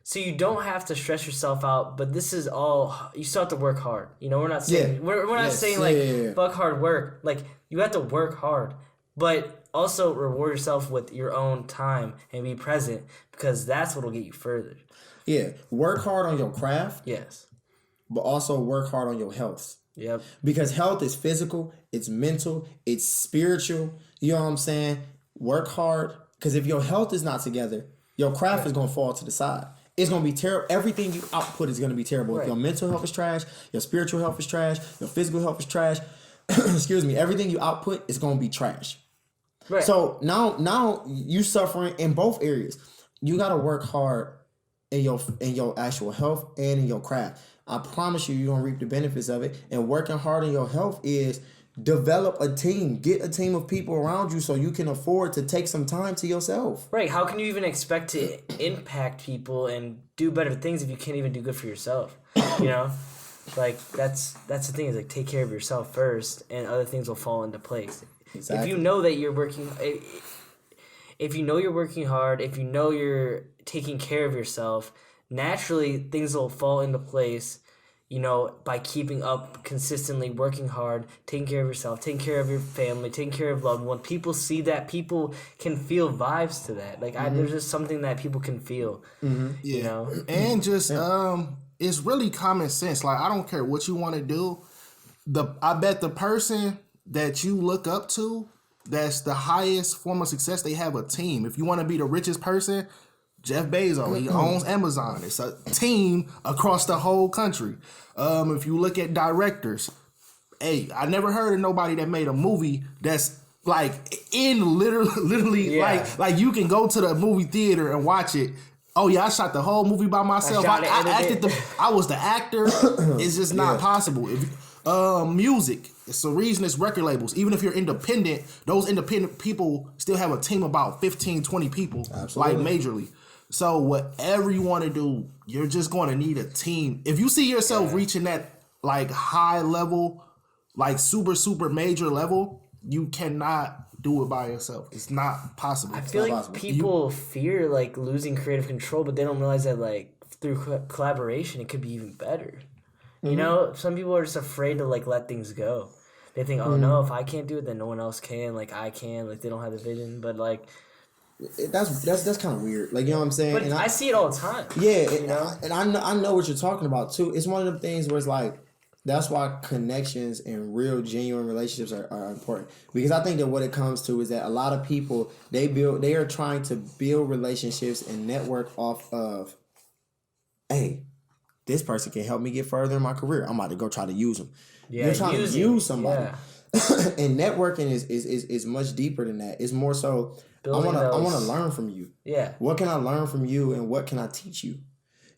So you don't have to stress yourself out, but this is all you still have to work hard. We're not saying we're not saying fuck hard work. Like you have to work hard, but also reward yourself with your own time and be present because that's what will get you further. Yeah, work hard on your craft. Yes, but also work hard on your health. Yep. Because health is physical, it's mental, it's spiritual. You know what I'm saying? Work hard. Because if your health is not together, your craft is going to fall to the side. It's going to be terrible. Everything you output is going to be terrible. If your mental health is trash, your spiritual health is trash, your physical health is trash, excuse me, everything you output is going to be trash. Right. So now you suffering in both areas. You got to work hard in your actual health and in your craft. I promise you're going to reap the benefits of it. And working hard in your health is develop a team. Get a team of people around you so you can afford to take some time to yourself. Right. How can you even expect to impact people and do better things if you can't even do good for yourself? Like that's the thing is take care of yourself first and other things will fall into place. Exactly. If you know that you're working hard, if you know you're taking care of yourself, naturally things will fall into place, by keeping up consistently, working hard, taking care of yourself, taking care of your family, taking care of loved ones. People see that, people can feel vibes to that. There's just something that people can feel, And just, it's really common sense. I don't care what you want to do. I bet the person that you look up to, that's the highest form of success, they have a team. If you want to be the richest person, Jeff Bezos, he owns Amazon. It's a team across the whole country. If you look at directors, I never heard of nobody that made a movie that's literally like you can go to the movie theater and watch it. Oh yeah, I shot the whole movie by myself. I was the actor. It's just not possible. Music. It's the reason it's record labels. Even if you're independent, those independent people still have a team of about 15, 20 people. Absolutely. Majorly. So whatever you want to do, you're just going to need a team. If you see yourself reaching that high level, super, super major level, you cannot do it by yourself. It's not possible. I feel like people fear losing creative control, but they don't realize that through collaboration, it could be even better. Mm-hmm. Some people are just afraid to let things go. They think, oh no, if I can't do it, then no one else can. I can. They don't have the vision, but that's kind of weird. You know what I'm saying? But I see it all the time. Yeah, and I know what you're talking about too. It's one of them things where it's that's why connections and real genuine relationships are important. Because I think that what it comes to is that a lot of people they are trying to build relationships and network off of, hey, this person can help me get further in my career. I'm about to go try to use them. Yeah, you're trying to use somebody. Yeah. And networking is much deeper than that. It's more so I want to learn from you. Yeah. What can I learn from you and what can I teach you?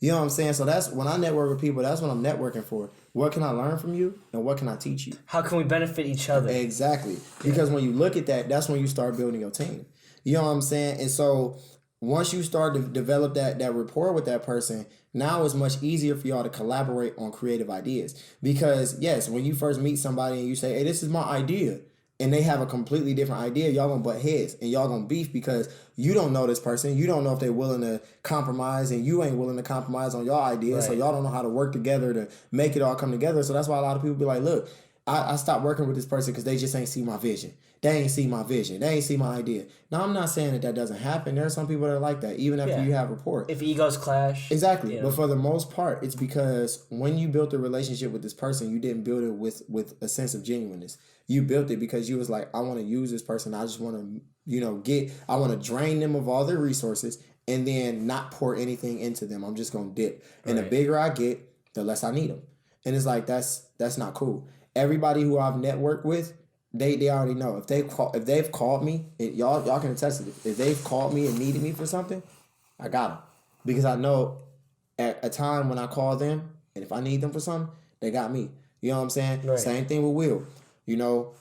You know what I'm saying? So that's when I network with people, that's what I'm networking for. What can I learn from you and what can I teach you? How can we benefit each other? Exactly. Because when you look at that, that's when you start building your team. You know what I'm saying? And so once you start to develop that rapport with that person, now it's much easier for y'all to collaborate on creative ideas. Because, yes, when you first meet somebody and you say, hey, this is my idea, and they have a completely different idea, y'all gonna butt heads and y'all gonna beef because you don't know this person. You don't know if they're willing to compromise and you ain't willing to compromise on your idea. Right. So y'all don't know how to work together to make it all come together. So that's why a lot of people be like, look, I stopped working with this person because they just ain't see my vision. They ain't see my vision. They ain't see my idea. Now, I'm not saying that doesn't happen. There are some people that are like that, even after you have rapport. If egos clash. Exactly. But for the most part, it's because when you built a relationship with this person, you didn't build it with a sense of genuineness. You built it because you was like, I want to use this person. I just want to, I want to drain them of all their resources and then not pour anything into them. I'm just going to dip. And the bigger I get, the less I need them. And it's that's not cool. Everybody who I've networked with, they already know. If they've called me, y'all can attest to it. If they've called me and needed me for something, I got them. Because I know at a time when I call them, and if I need them for something, they got me. You know what I'm saying? Right. Same thing with Will. You know,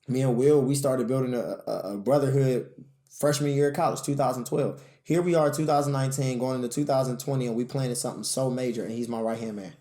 me and Will, we started building a brotherhood freshman year of college, 2012. Here we are, 2019, going into 2020, and we planning something so major, and he's my right-hand man.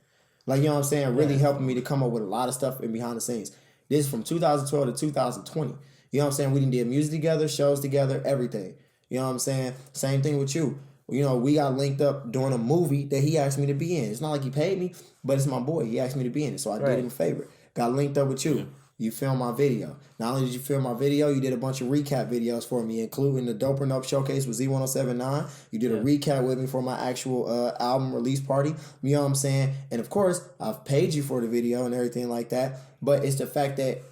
Like, you know what I'm saying? Really helping me to come up with a lot of stuff in behind the scenes. This is from 2012 to 2020. You know what I'm saying? We did music together, shows together, everything. You know what I'm saying? Same thing with you. You know, we got linked up doing a movie that he asked me to be in. It's not like he paid me, but it's my boy. He asked me to be in it, so I did him a favor. Got linked up with you. You filmed my video. Not only did you film my video, you did a bunch of recap videos for me, including the Dope or Nope showcase with Z1079. You did a recap with me for my actual album release party. You know what I'm saying? And of course, I've paid you for the video and everything like that. But it's the fact that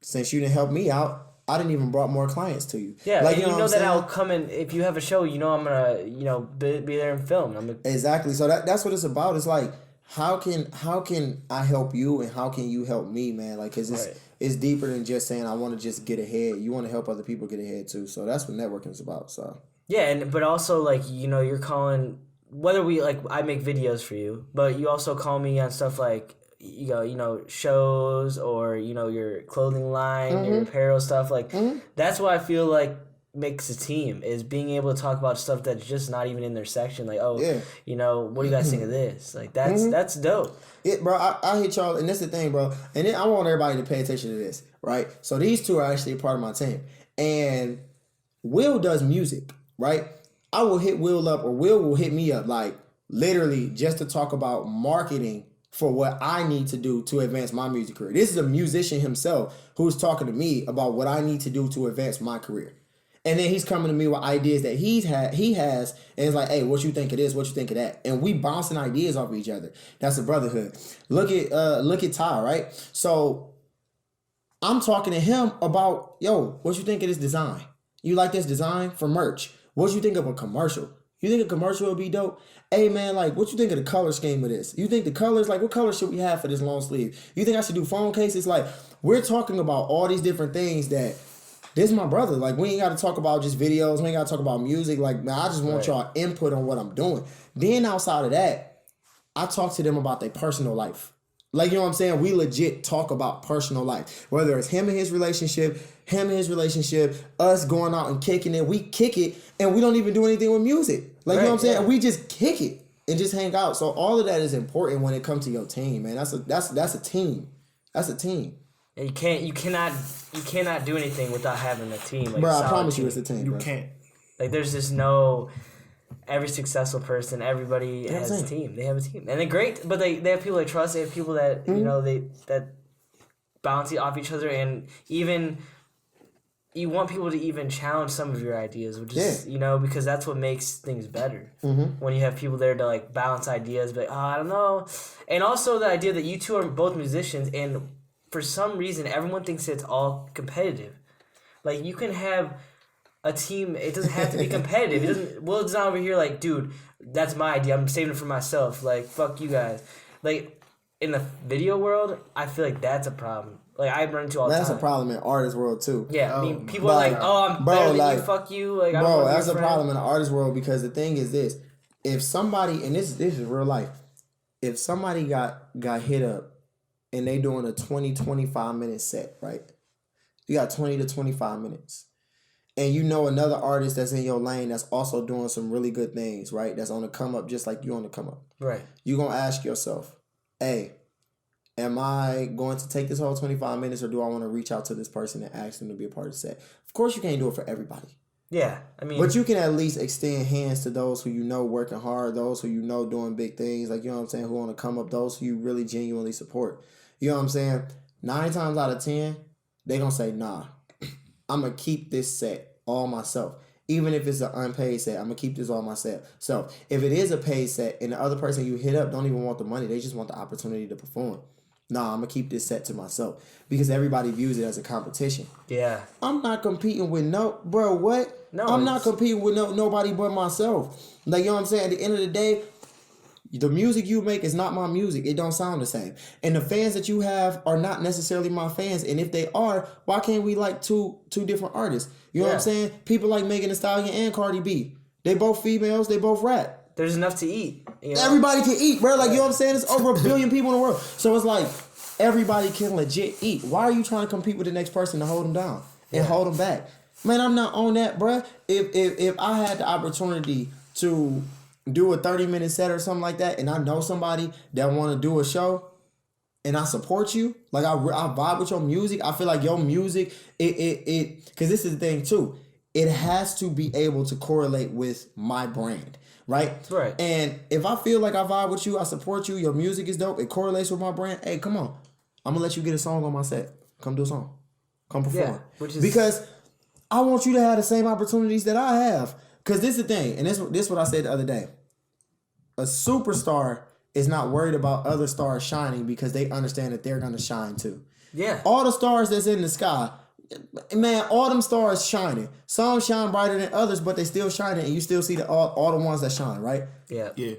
since you didn't help me out, I didn't even brought more clients to you. Yeah, like, you know that I'll come in if you have a show. You know I'm gonna be there and film. Exactly. So that's what it's about. It's like how can I help you and how can you help me, man? Like, cause it's deeper than just saying I want to just get ahead. You want to help other people get ahead too. So that's what networking is about. So yeah, but also like you're calling whether we like I make videos for you, but you also call me on stuff like shows or your clothing line, your apparel stuff like that's what I feel like makes a team is being able to talk about stuff that's just not even in their section. Like, what do you guys think of this? Like that's dope. Bro, I hit y'all, and that's the thing, bro. And then I want everybody to pay attention to this, right? So these two are actually a part of my team, and Will does music, right? I will hit Will up, or Will will hit me up, like literally just to talk about marketing for what I need to do to advance my music career. This is a musician himself who's talking to me about what I need to do to advance my career. And then he's coming to me with ideas that he has, and it's like, hey, what you think of this? What you think of that? And we bouncing ideas off of each other. That's a brotherhood. Look at Ty, right? So I'm talking to him about, what you think of this design? You like this design for merch? What you think of a commercial? You think a commercial would be dope? Hey, man, like, what you think of the color scheme of this? You think the colors, like, what color should we have for this long sleeve? You think I should do phone cases? Like, we're talking about all these different things that this is my brother. Like, we ain't got to talk about just videos. We ain't got to talk about music. Like, man, I just want y'all input on what I'm doing. Then outside of that, I talk to them about their personal life. Like, you know what I'm saying? We legit talk about personal life. Whether it's him and his relationship, us going out and kicking it. We kick it, and we don't even do anything with music. Like, you know what I'm saying? We just kick it and just hang out. So all of that is important when it comes to your team, man. That's a team. That's a team. You cannot do anything without having a team. Like, bro, I promise you it's a team. You can't. Like, there's just no. Every successful person, everybody has a team. They have a team, and they're great. But they have people they trust. They have people that that bounce off each other, and even you want people to even challenge some of your ideas, which is because that's what makes things better. When you have people there to like balance ideas, but I don't know, and also the idea that you two are both musicians and. For some reason, everyone thinks it's all competitive. Like, you can have a team. It doesn't have to be competitive. It doesn't. Will's not over here like, dude, that's my idea. I'm saving it for myself. Like, fuck you guys. Like, in the video world, I feel like that's a problem. Like, I run into all the time. That's a problem in artist world, too. Yeah, I mean, people are like, I'm better than you, fuck you. Like, bro, that's a problem in the artist world because the thing is this. If somebody, and this is real life, if somebody got hit up, and they doing a 20-25 minute set, right? You got 20 to 25 minutes. And you know another artist that's in your lane that's also doing some really good things, right? That's on the come up just like you on the come up. Right. You're going to ask yourself, hey, am I going to take this whole 25 minutes or do I want to reach out to this person and ask them to be a part of the set? Of course you can't do it for everybody. Yeah, I mean... But you can at least extend hands to those who you know working hard, those who you know doing big things, like, you know what I'm saying, who want to come up, those who you really genuinely support. You know what I'm saying? 9 times out of 10, they gonna say, nah, I'm gonna keep this set all myself. Even if it's an unpaid set, I'm gonna keep this all myself. So if it is a paid set and the other person you hit up don't even want the money, they just want the opportunity to perform. Nah, I'm gonna keep this set to myself because everybody views it as a competition. Yeah. I'm not competing with I'm not competing with nobody but myself. Like, you know what I'm saying? At the end of the day, The music you make is not my music. It don't sound the same. And the fans that you have are not necessarily my fans. And if they are, why can't we like two different artists? You know what I'm saying? People like Megan Thee Stallion and Cardi B. They both females. They both rap. There's enough to eat. You know? Everybody can eat, bro. Like, you know what I'm saying? It's over 1 billion people in the world. So it's like, everybody can legit eat. Why are you trying to compete with the next person to hold them down and hold them back? Man, I'm not on that, bro. If I had the opportunity to do a 30-minute set or something like that, and I know somebody that want to do a show, and I support you, like I vibe with your music, I feel like your music, because this is the thing too, it has to be able to correlate with my brand, right? Right. And if I feel like I vibe with you, I support you, your music is dope, it correlates with my brand, hey, come on, I'm gonna let you get a song on my set. Come do a song. Come perform. Yeah, because I want you to have the same opportunities that I have. Because this is the thing, and this is what I said the other day. A superstar is not worried about other stars shining because they understand that they're going to shine too. Yeah. All the stars that's in the sky, man, all them stars shining. Some shine brighter than others, but they still shining, and you still see all the ones that shine, right? Yeah. Yeah.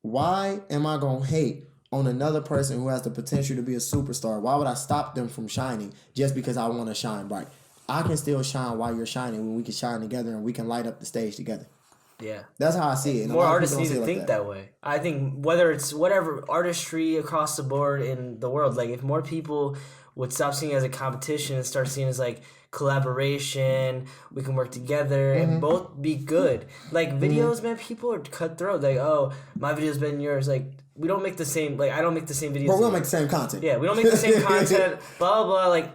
Why am I going to hate on another person who has the potential to be a superstar? Why would I stop them from shining just because I want to shine bright? I can still shine while you're shining when we can shine together and we can light up the stage together. Yeah. That's how I see it. More artists need to think that way. I think whether it's whatever artistry across the board in the world, like if more people would stop seeing it as a competition and start seeing it as like collaboration, we can work together and both be good. Like videos, man, people are cutthroat. Like, oh, my video's better than yours. Like, we don't make the same, like I don't make the same videos. But we don't make the same content. Yeah, we don't make the same content, blah, blah, blah. Like,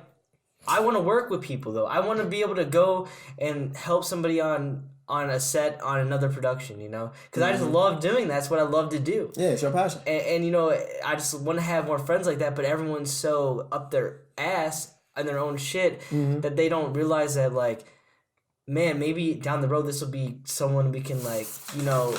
I want to work with people, though. I want to be able to go and help somebody on a set on another production, you know? Because I just love doing that. That's what I love to do. Yeah, it's your passion. And, you know, I just want to have more friends like that, but everyone's so up their ass on their own shit that they don't realize that, like, man, maybe down the road this will be someone we can, like, you know,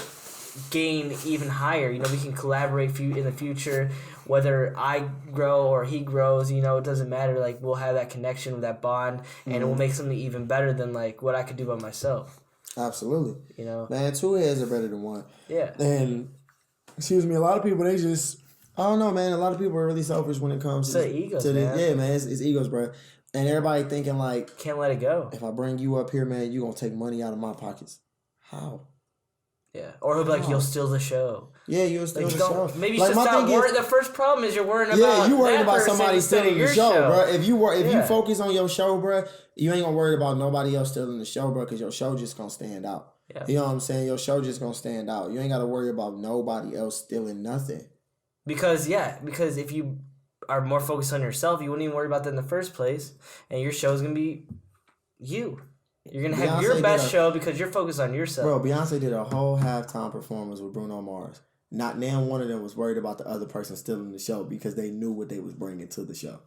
gain even higher. You know, we can collaborate in the future. Whether I grow or he grows, you know, it doesn't matter. Like, we'll have that connection with that bond, and it will make something even better than, like, what I could do by myself. Absolutely. You know? Man, two heads are better than one. Yeah. And, excuse me, a lot of people, they just, I don't know, man. A lot of people are really selfish when it comes to egos, man. Yeah, man, it's egos, bro. And everybody thinking, like, can't let it go. If I bring you up here, man, you going to take money out of my pockets. How? Yeah, or he'll be like, you'll steal the show. Yeah, you'll steal the show. Maybe like, just stop worrying. The first problem is you're worrying about you worrying that about somebody stealing your show, bro. If you focus on your show, bro, you ain't gonna worry about nobody else stealing the show, bro, because your show just gonna stand out. Yeah. You know what I'm saying? Your show just gonna stand out. You ain't gotta worry about nobody else stealing nothing. Because if you are more focused on yourself, you wouldn't even worry about that in the first place, and your show's gonna be you. You're going to have your best show because you're focused on yourself. Bro, Beyonce did a whole halftime performance with Bruno Mars. Not now one of them was worried about the other person stealing the show because they knew what they was bringing to the show.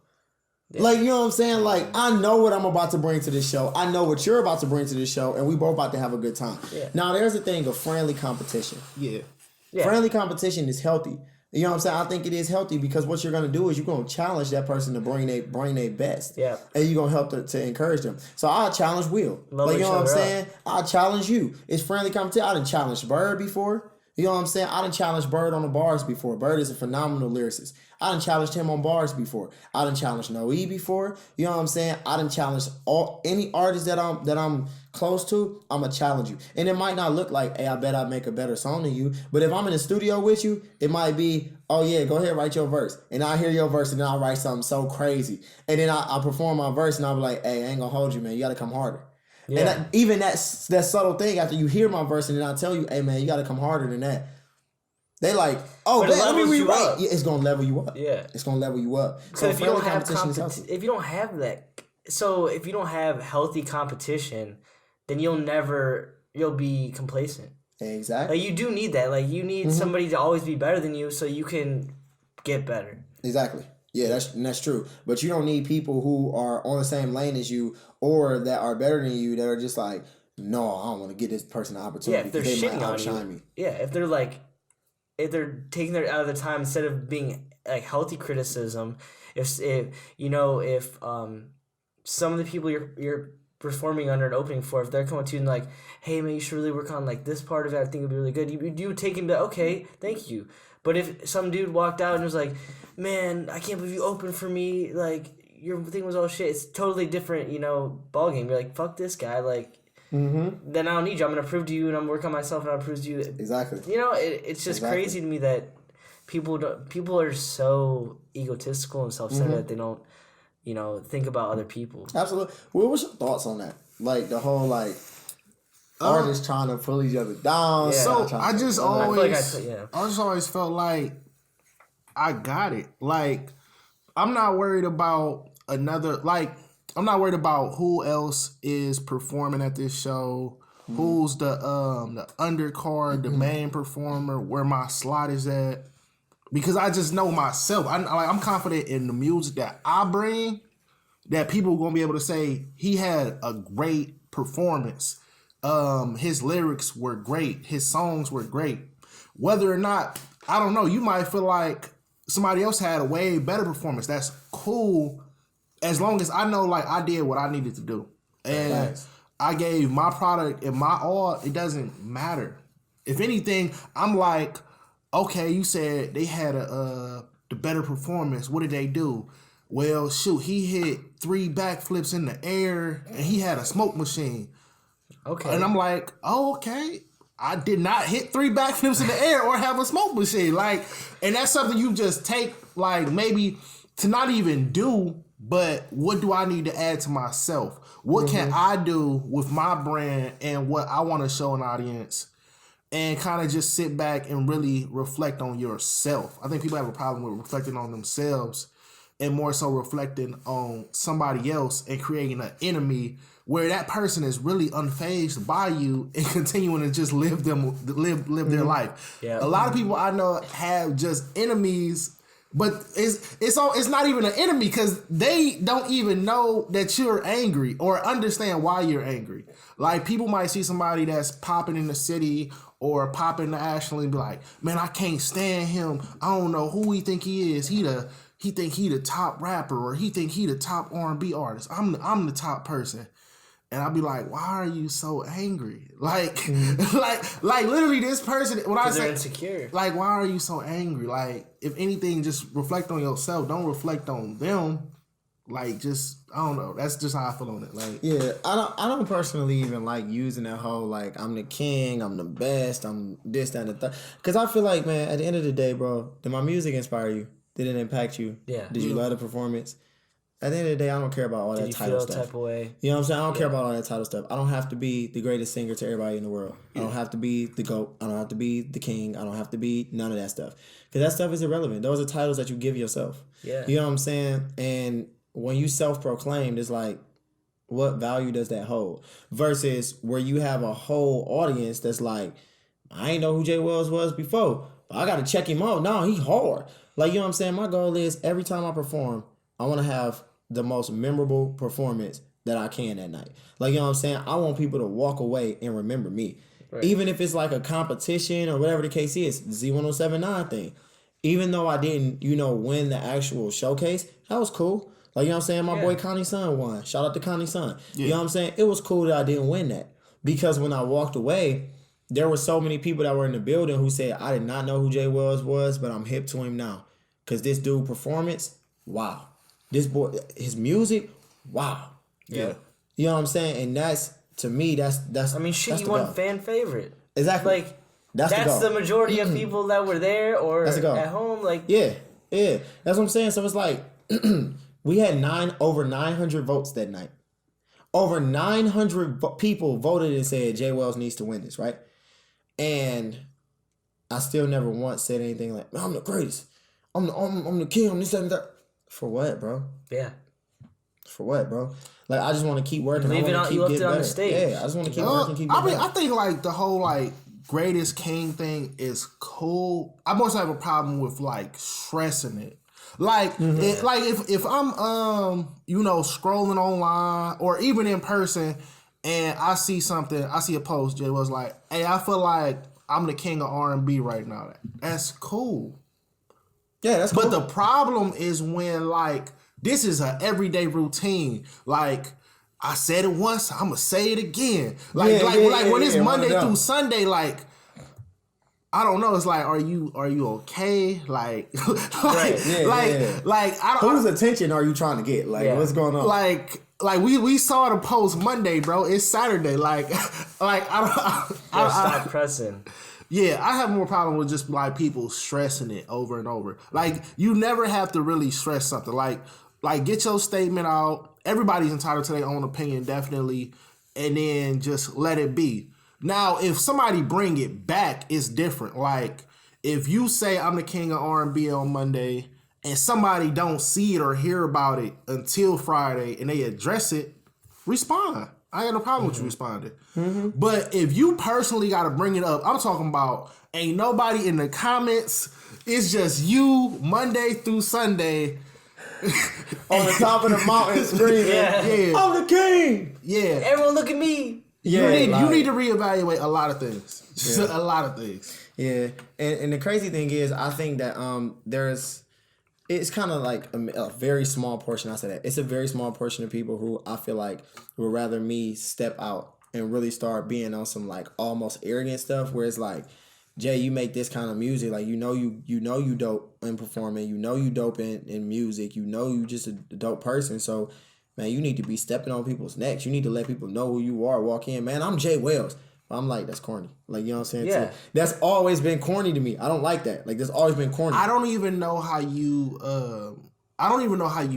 Yeah. Like, you know what I'm saying? Like, I know what I'm about to bring to this show. I know what you're about to bring to this show, and we both about to have a good time. Yeah. Now, there's a thing of friendly competition. Yeah. Friendly competition is healthy. You know what I'm saying? I think it is healthy because what you're going to do is you're going to challenge that person to bring their best. Yeah. And you're going to help to encourage them. So I'll challenge Will. Like, you know what I'm saying? I'll challenge you. It's friendly competition. I done challenged Bird before. You know what I'm saying? I done challenged Bird on the bars before. Bird is a phenomenal lyricist. I done challenged him on bars before. I done challenged Noe before. You know what I'm saying? I done challenged any artist that I'm close to, I'm going to challenge you. And it might not look like, hey, I bet I make a better song than you. But if I'm in the studio with you, it might be, oh, yeah, go ahead, write your verse. And I hear your verse, and then I'll write something so crazy. And then I perform my verse, and I'll be like, hey, I ain't going to hold you, man. You got to come harder. Yeah. And even that subtle thing, after you hear my verse, and then I tell you, hey, man, you got to come harder than that. They like, oh, man, let me rewrite. Yeah, it's going to level you up. Yeah. It's going to level you up. So if you don't have if you don't have that, so if you don't have healthy competition, then you'll be complacent. Exactly. Like, you do need that. Like, you need somebody to always be better than you so you can get better. Exactly. Yeah, that's true. But you don't need people who are on the same lane as you or that are better than you that are just like, no, I don't want to give this person an opportunity. Yeah, if they're shitting on you. Yeah, if they're taking out of the time instead of being like healthy criticism, if some of the people you're performing under an opening for, if they're coming to you and like, hey man, you should really work on like this part of it, I think it'd be really good. You take into, okay, thank you. But if some dude walked out and was like, man, I can't believe you opened for me, like, your thing was all shit, it's totally different, ball game. You're like, fuck this guy, like, then I don't need you. I'm going to prove to you, and I'm working on myself, and I'll prove to you. Exactly. It's just crazy to me that people are so egotistical and self-centered that they don't, think about other people. Absolutely. What was your thoughts on that? Like, the whole, like, artists trying to pull each other down. Yeah. So I just always felt like I got it. Like, I'm not worried about I'm not worried about who else is performing at this show, who's the undercard, the main performer, where my slot is at, because I just know myself. I'm confident in the music that I bring, that people are gonna be able to say he had a great performance. His lyrics were great. His songs were great. Whether or not, I don't know, you might feel like somebody else had a way better performance. That's cool, as long as I know, like, I did what I needed to do. And I gave my product and my all. It doesn't matter. If anything, I'm like, okay, you said they had the better performance. What did they do? Well, shoot, he hit 3 backflips in the air and he had a smoke machine. Okay. And I'm like, oh, okay. I did not hit 3 backflips in the air or have a smoke machine. Like, and that's something you just take, like, maybe to not even do, but what do I need to add to myself? What can I do with my brand and what I want to show an audience? And kind of just sit back and really reflect on yourself. I think people have a problem with reflecting on themselves and more so reflecting on somebody else and creating an enemy where that person is really unfazed by you and continuing to just live their life. Yeah. A lot of people I know have just enemies, but it's not even an enemy because they don't even know that you're angry or understand why you're angry. Like, people might see somebody that's popping in the city or popping nationally and be like, man, I can't stand him. I don't know who he think he is. He think he the top rapper, or he think he the top R&B artist. I'm the top person. And I'll be like, why are you so angry? Like, like literally this person, when I say insecure, like, why are you so angry? Like, if anything, just reflect on yourself. Don't reflect on them. Like, just, I don't know. That's just how I feel on it. Like, yeah, I don't personally even like using that whole, like, I'm the king, I'm the best, I'm this, that, and the third. Because I feel like, man, at the end of the day, bro, did my music inspire you? Did it impact you? Yeah. Did you love the performance? At the end of the day, I don't care about all that title stuff. Type of way? You know what I'm saying? I don't care about all that title stuff. I don't have to be the greatest singer to everybody in the world. I don't have to be the GOAT. I don't have to be the king. I don't have to be none of that stuff. Because that stuff is irrelevant. Those are titles that you give yourself. Yeah. You know what I'm saying? And when you self-proclaimed, it's like, what value does that hold? Versus where you have a whole audience that's like, I ain't know who Jay Wells was before, but I got to check him out. No, he hard. Like, you know what I'm saying? My goal is every time I perform, I want to have the most memorable performance that I can that night. Like, you know what I'm saying? I want people to walk away and remember me. Right. Even if it's like a competition or whatever the case is, Z1079 thing. Even though I didn't, win the actual showcase, that was cool. Like, you know what I'm saying? My boy Connie's son won. Shout out to Connie's son. Yeah. You know what I'm saying? It was cool that I didn't win that. Because when I walked away, there were so many people that were in the building who said, I did not know who Jay Wells was, but I'm hip to him now. Because this dude performance, wow. This boy, his music, wow. Yeah. You know what I'm saying? And that's, to me, that's I mean, shit, you won fan favorite. Exactly. Like, that's the majority of people that were there or at home. Like, yeah. That's what I'm saying. So it's like, we had over 900 votes that night. Over 900 people voted and said Jay Wells needs to win this, right? And I still never once said anything like, I'm the greatest. I'm the king. I'm this, that, and that. For what, bro? Yeah. For what, bro? Like, I just want to keep working. You left it on the stage. Yeah, I just want to keep working, keep getting better. I think, like, the whole, like, greatest king thing is cool. I must have a problem with, like, stressing it. Like, if I'm, scrolling online or even in person and I see something, I see a post, Jay was like, hey, I feel like I'm the king of R&B right now. That's cool. Yeah, that's cool. But the problem is when, like, this is an everyday routine. Like, I said it once, I'm going to say it again. Like, when it's Monday through Sunday, like, I don't know. It's like, are you okay? Like, I don't. Whose attention are you trying to get? Like, what's going on? Like we saw the post Monday, bro. It's Saturday. Like I don't. Stop pressing. Yeah, I have more problem with just like people stressing it over and over. Like you never have to really stress something. Like get your statement out. Everybody's entitled to their own opinion, definitely, and then just let it be. Now, if somebody bring it back, it's different. Like, if you say I'm the king of R&B on Monday and somebody don't see it or hear about it until Friday and they address it, respond. I ain't got no problem with you responding. But if you personally got to bring it up, I'm talking about ain't nobody in the comments. It's just you Monday through Sunday. On the top of the mountain screaming, I'm the king. Yeah. Everyone look at me. Yeah, you need to reevaluate a lot of things. A lot of things. Yeah, and the crazy thing is, I think that it's kind of like a very small portion. I say that it's a very small portion of people who I feel like would rather me step out and really start being on some like almost arrogant stuff, where it's like, Jay, you make this kind of music, like you know you dope in performing, you dope in music, you just a dope person, so. Man, you need to be stepping on people's necks. You need to let people know who you are. Walk in, man, I'm Jay Wells. I'm like, that's corny. Like, you know what I'm saying? Yeah. That's always been corny to me. I don't like that. Like, that's always been corny. I don't even know how you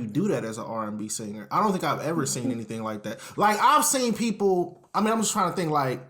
do that as an R&B singer. I don't think I've ever seen anything like that. Like, I've seen people, I mean, I'm just trying to think, like,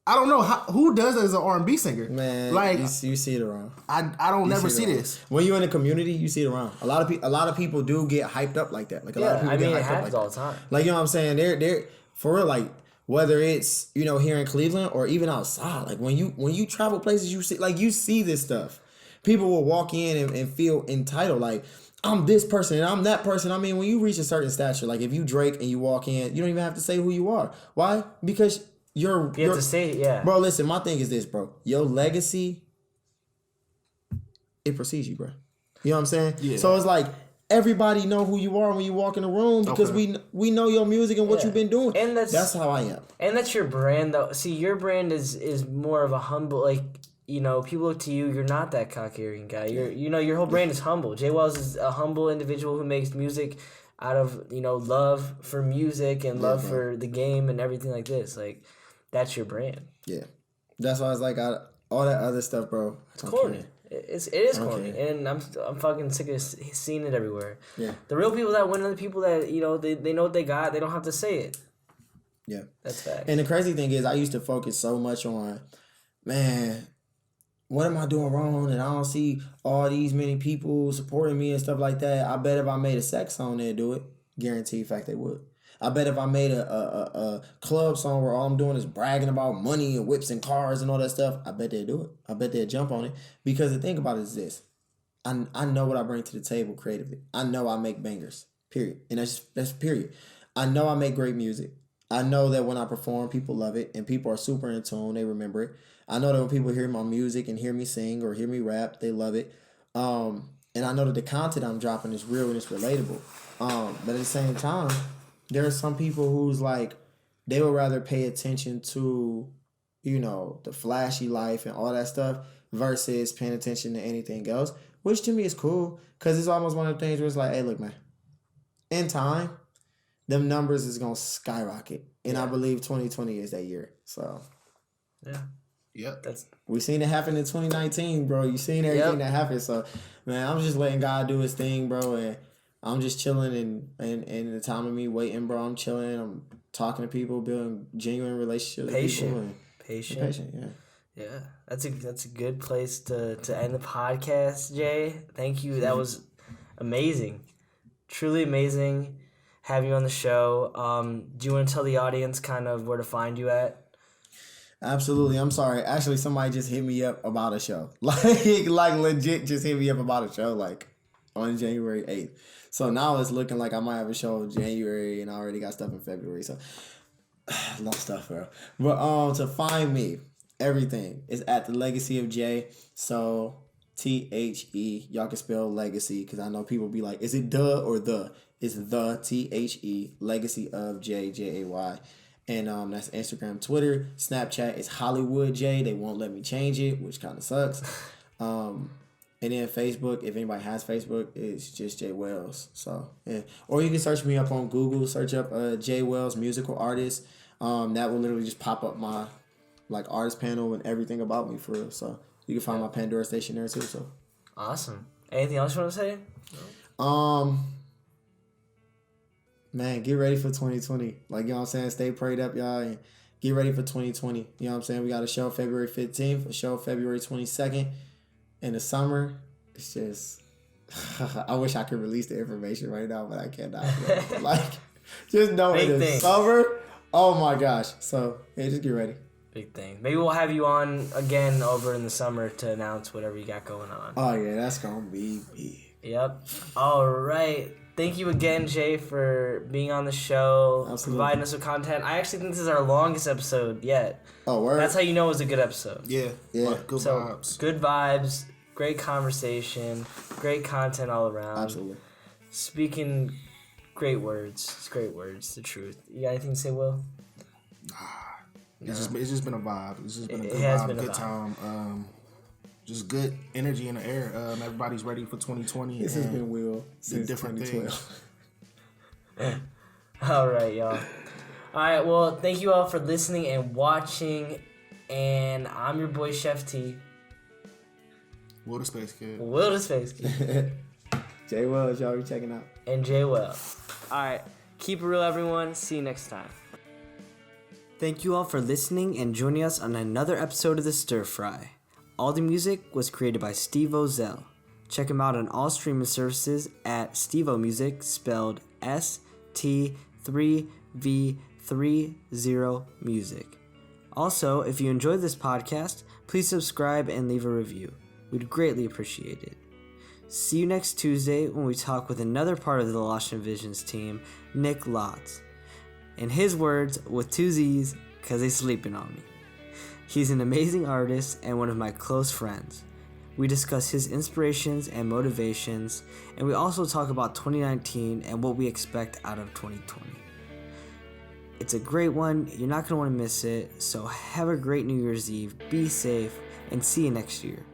I don't know who does that as an R&B singer. Man, like you see it around. I don't never see this. When you're in the community, you see it around. A lot of people do get hyped up like that. Like a lot of people get hyped it happens up all the time. Like, you know what I'm saying? They're for real. Like, whether it's here in Cleveland or even outside. Like when you travel places, you see this stuff. People will walk in and feel entitled. Like, I'm this person and I'm that person. I mean, when you reach a certain stature, like if you Drake and you walk in, you don't even have to say who you are. Why? Because you have to say it, yeah. Bro, listen, my thing is this, bro. Your legacy, it precedes you, bro. You know what I'm saying? Yeah. So it's like everybody know who you are when you walk in the room because we know your music and what you've been doing. And that's how I am. And that's your brand, though. See, your brand is more of a humble, like, people look to you. You're not that cocky arrogant guy. Your whole brand is humble. Jay Wells is a humble individual who makes music out of, love for music and love for the game and everything like this. Like, that's your brand. Yeah. That's why I was like, all that other stuff, bro. It's corny. It is corny. And I'm fucking sick of seeing it everywhere. Yeah. The real people that win are the people that, they know what they got. They don't have to say it. Yeah. That's fact. And the crazy thing is, I used to focus so much on, man, what am I doing wrong? And I don't see all these many people supporting me and stuff like that. I bet if I made a sex song, they'd do it. Guaranteed fact they would. I bet if I made a club song where all I'm doing is bragging about money and whips and cars and all that stuff, I bet they'd do it. I bet they'd jump on it. Because the thing about it is this. I know what I bring to the table creatively. I know I make bangers. Period. And that's period. I know I make great music. I know that when I perform, people love it and people are super in tune. They remember it. I know that when people hear my music and hear me sing or hear me rap, they love it. And I know that the content I'm dropping is real and it's relatable. But at the same time, there are some people who's like, they would rather pay attention to, the flashy life and all that stuff versus paying attention to anything else, which to me is cool because it's almost one of the things where it's like, hey, look, man, in time, them numbers is going to skyrocket. And I believe 2020 is that year. So, yeah. Yep. We seen it happen in 2019, bro. You seen everything that happened. So, man, I'm just letting God do his thing, bro. And I'm just chilling and the time of me waiting, bro. I'm chilling. I'm talking to people, building genuine relationships with people. Patient, yeah. Yeah, that's a good place to end the podcast, Jay. Thank you. That was amazing. Truly amazing having you on the show. Do you want to tell the audience kind of where to find you at? Absolutely. I'm sorry. Actually, somebody just hit me up about a show. Like legit just hit me up about a show on January 8th. So now it's looking like I might have a show in January and I already got stuff in February. So, love stuff, bro. But to find me, everything is at The Legacy of Jay. So, THE. Y'all can spell legacy because I know people be like, is it duh or the? It's the THE, Legacy of Jay, Jay. And that's Instagram, Twitter. Snapchat is Hollywood J. They won't let me change it, which kind of sucks. And then Facebook, if anybody has Facebook, it's just Jay Wells. So, yeah. Or you can search me up on Google. Search up Jay Wells, musical artist. That will literally just pop up my artist panel and everything about me for real. So you can find my Pandora station there too. So awesome. Anything else you want to say? Man, get ready for 2020. Like, you know what I'm saying? Stay prayed up, y'all, and get ready for 2020. You know what I'm saying? We got a show February 15th, a show February 22nd. In the summer, it's just... I wish I could release the information right now, but I cannot. Just know in the summer, oh my gosh. So, yeah, just get ready. Big thing. Maybe we'll have you on again over in the summer to announce whatever you got going on. Oh, yeah, that's going to be big. Yep. All right. Thank you again, Jay, for being on the show, providing us with content. I actually think this is our longest episode yet. Oh, word. That's how you know it was a good episode. Yeah. Good vibes. Good vibes, great conversation, great content all around. Absolutely. Speaking great words. It's great words, the truth. You got anything to say, Will? It's just been a vibe. It's just been a good vibe, good time. Just good energy in the air. Everybody's ready for 2020. This has been Will since different 2012. All right, y'all. All right, well, thank you all for listening and watching. And I'm your boy, Chef T. Will the Spacekid. Will the Spacekid. Jay Wells, y'all be checking out. And Jay Wells. All right, keep it real, everyone. See you next time. Thank you all for listening and joining us on another episode of the Stirfry. All the music was created by Steve Ozell. Check him out on all streaming services at Stevo Music, spelled ST3V30 Music. Also, if you enjoyed this podcast, please subscribe and leave a review. We'd greatly appreciate it. See you next Tuesday when we talk with another part of the Lost in Visions team, Nick Lotz. In his words, with 2 Z's, because they sleeping on me. He's an amazing artist and one of my close friends. We discuss his inspirations and motivations, and we also talk about 2019 and what we expect out of 2020. It's a great one. You're not going to want to miss it. So have a great New Year's Eve. Be safe and see you next year.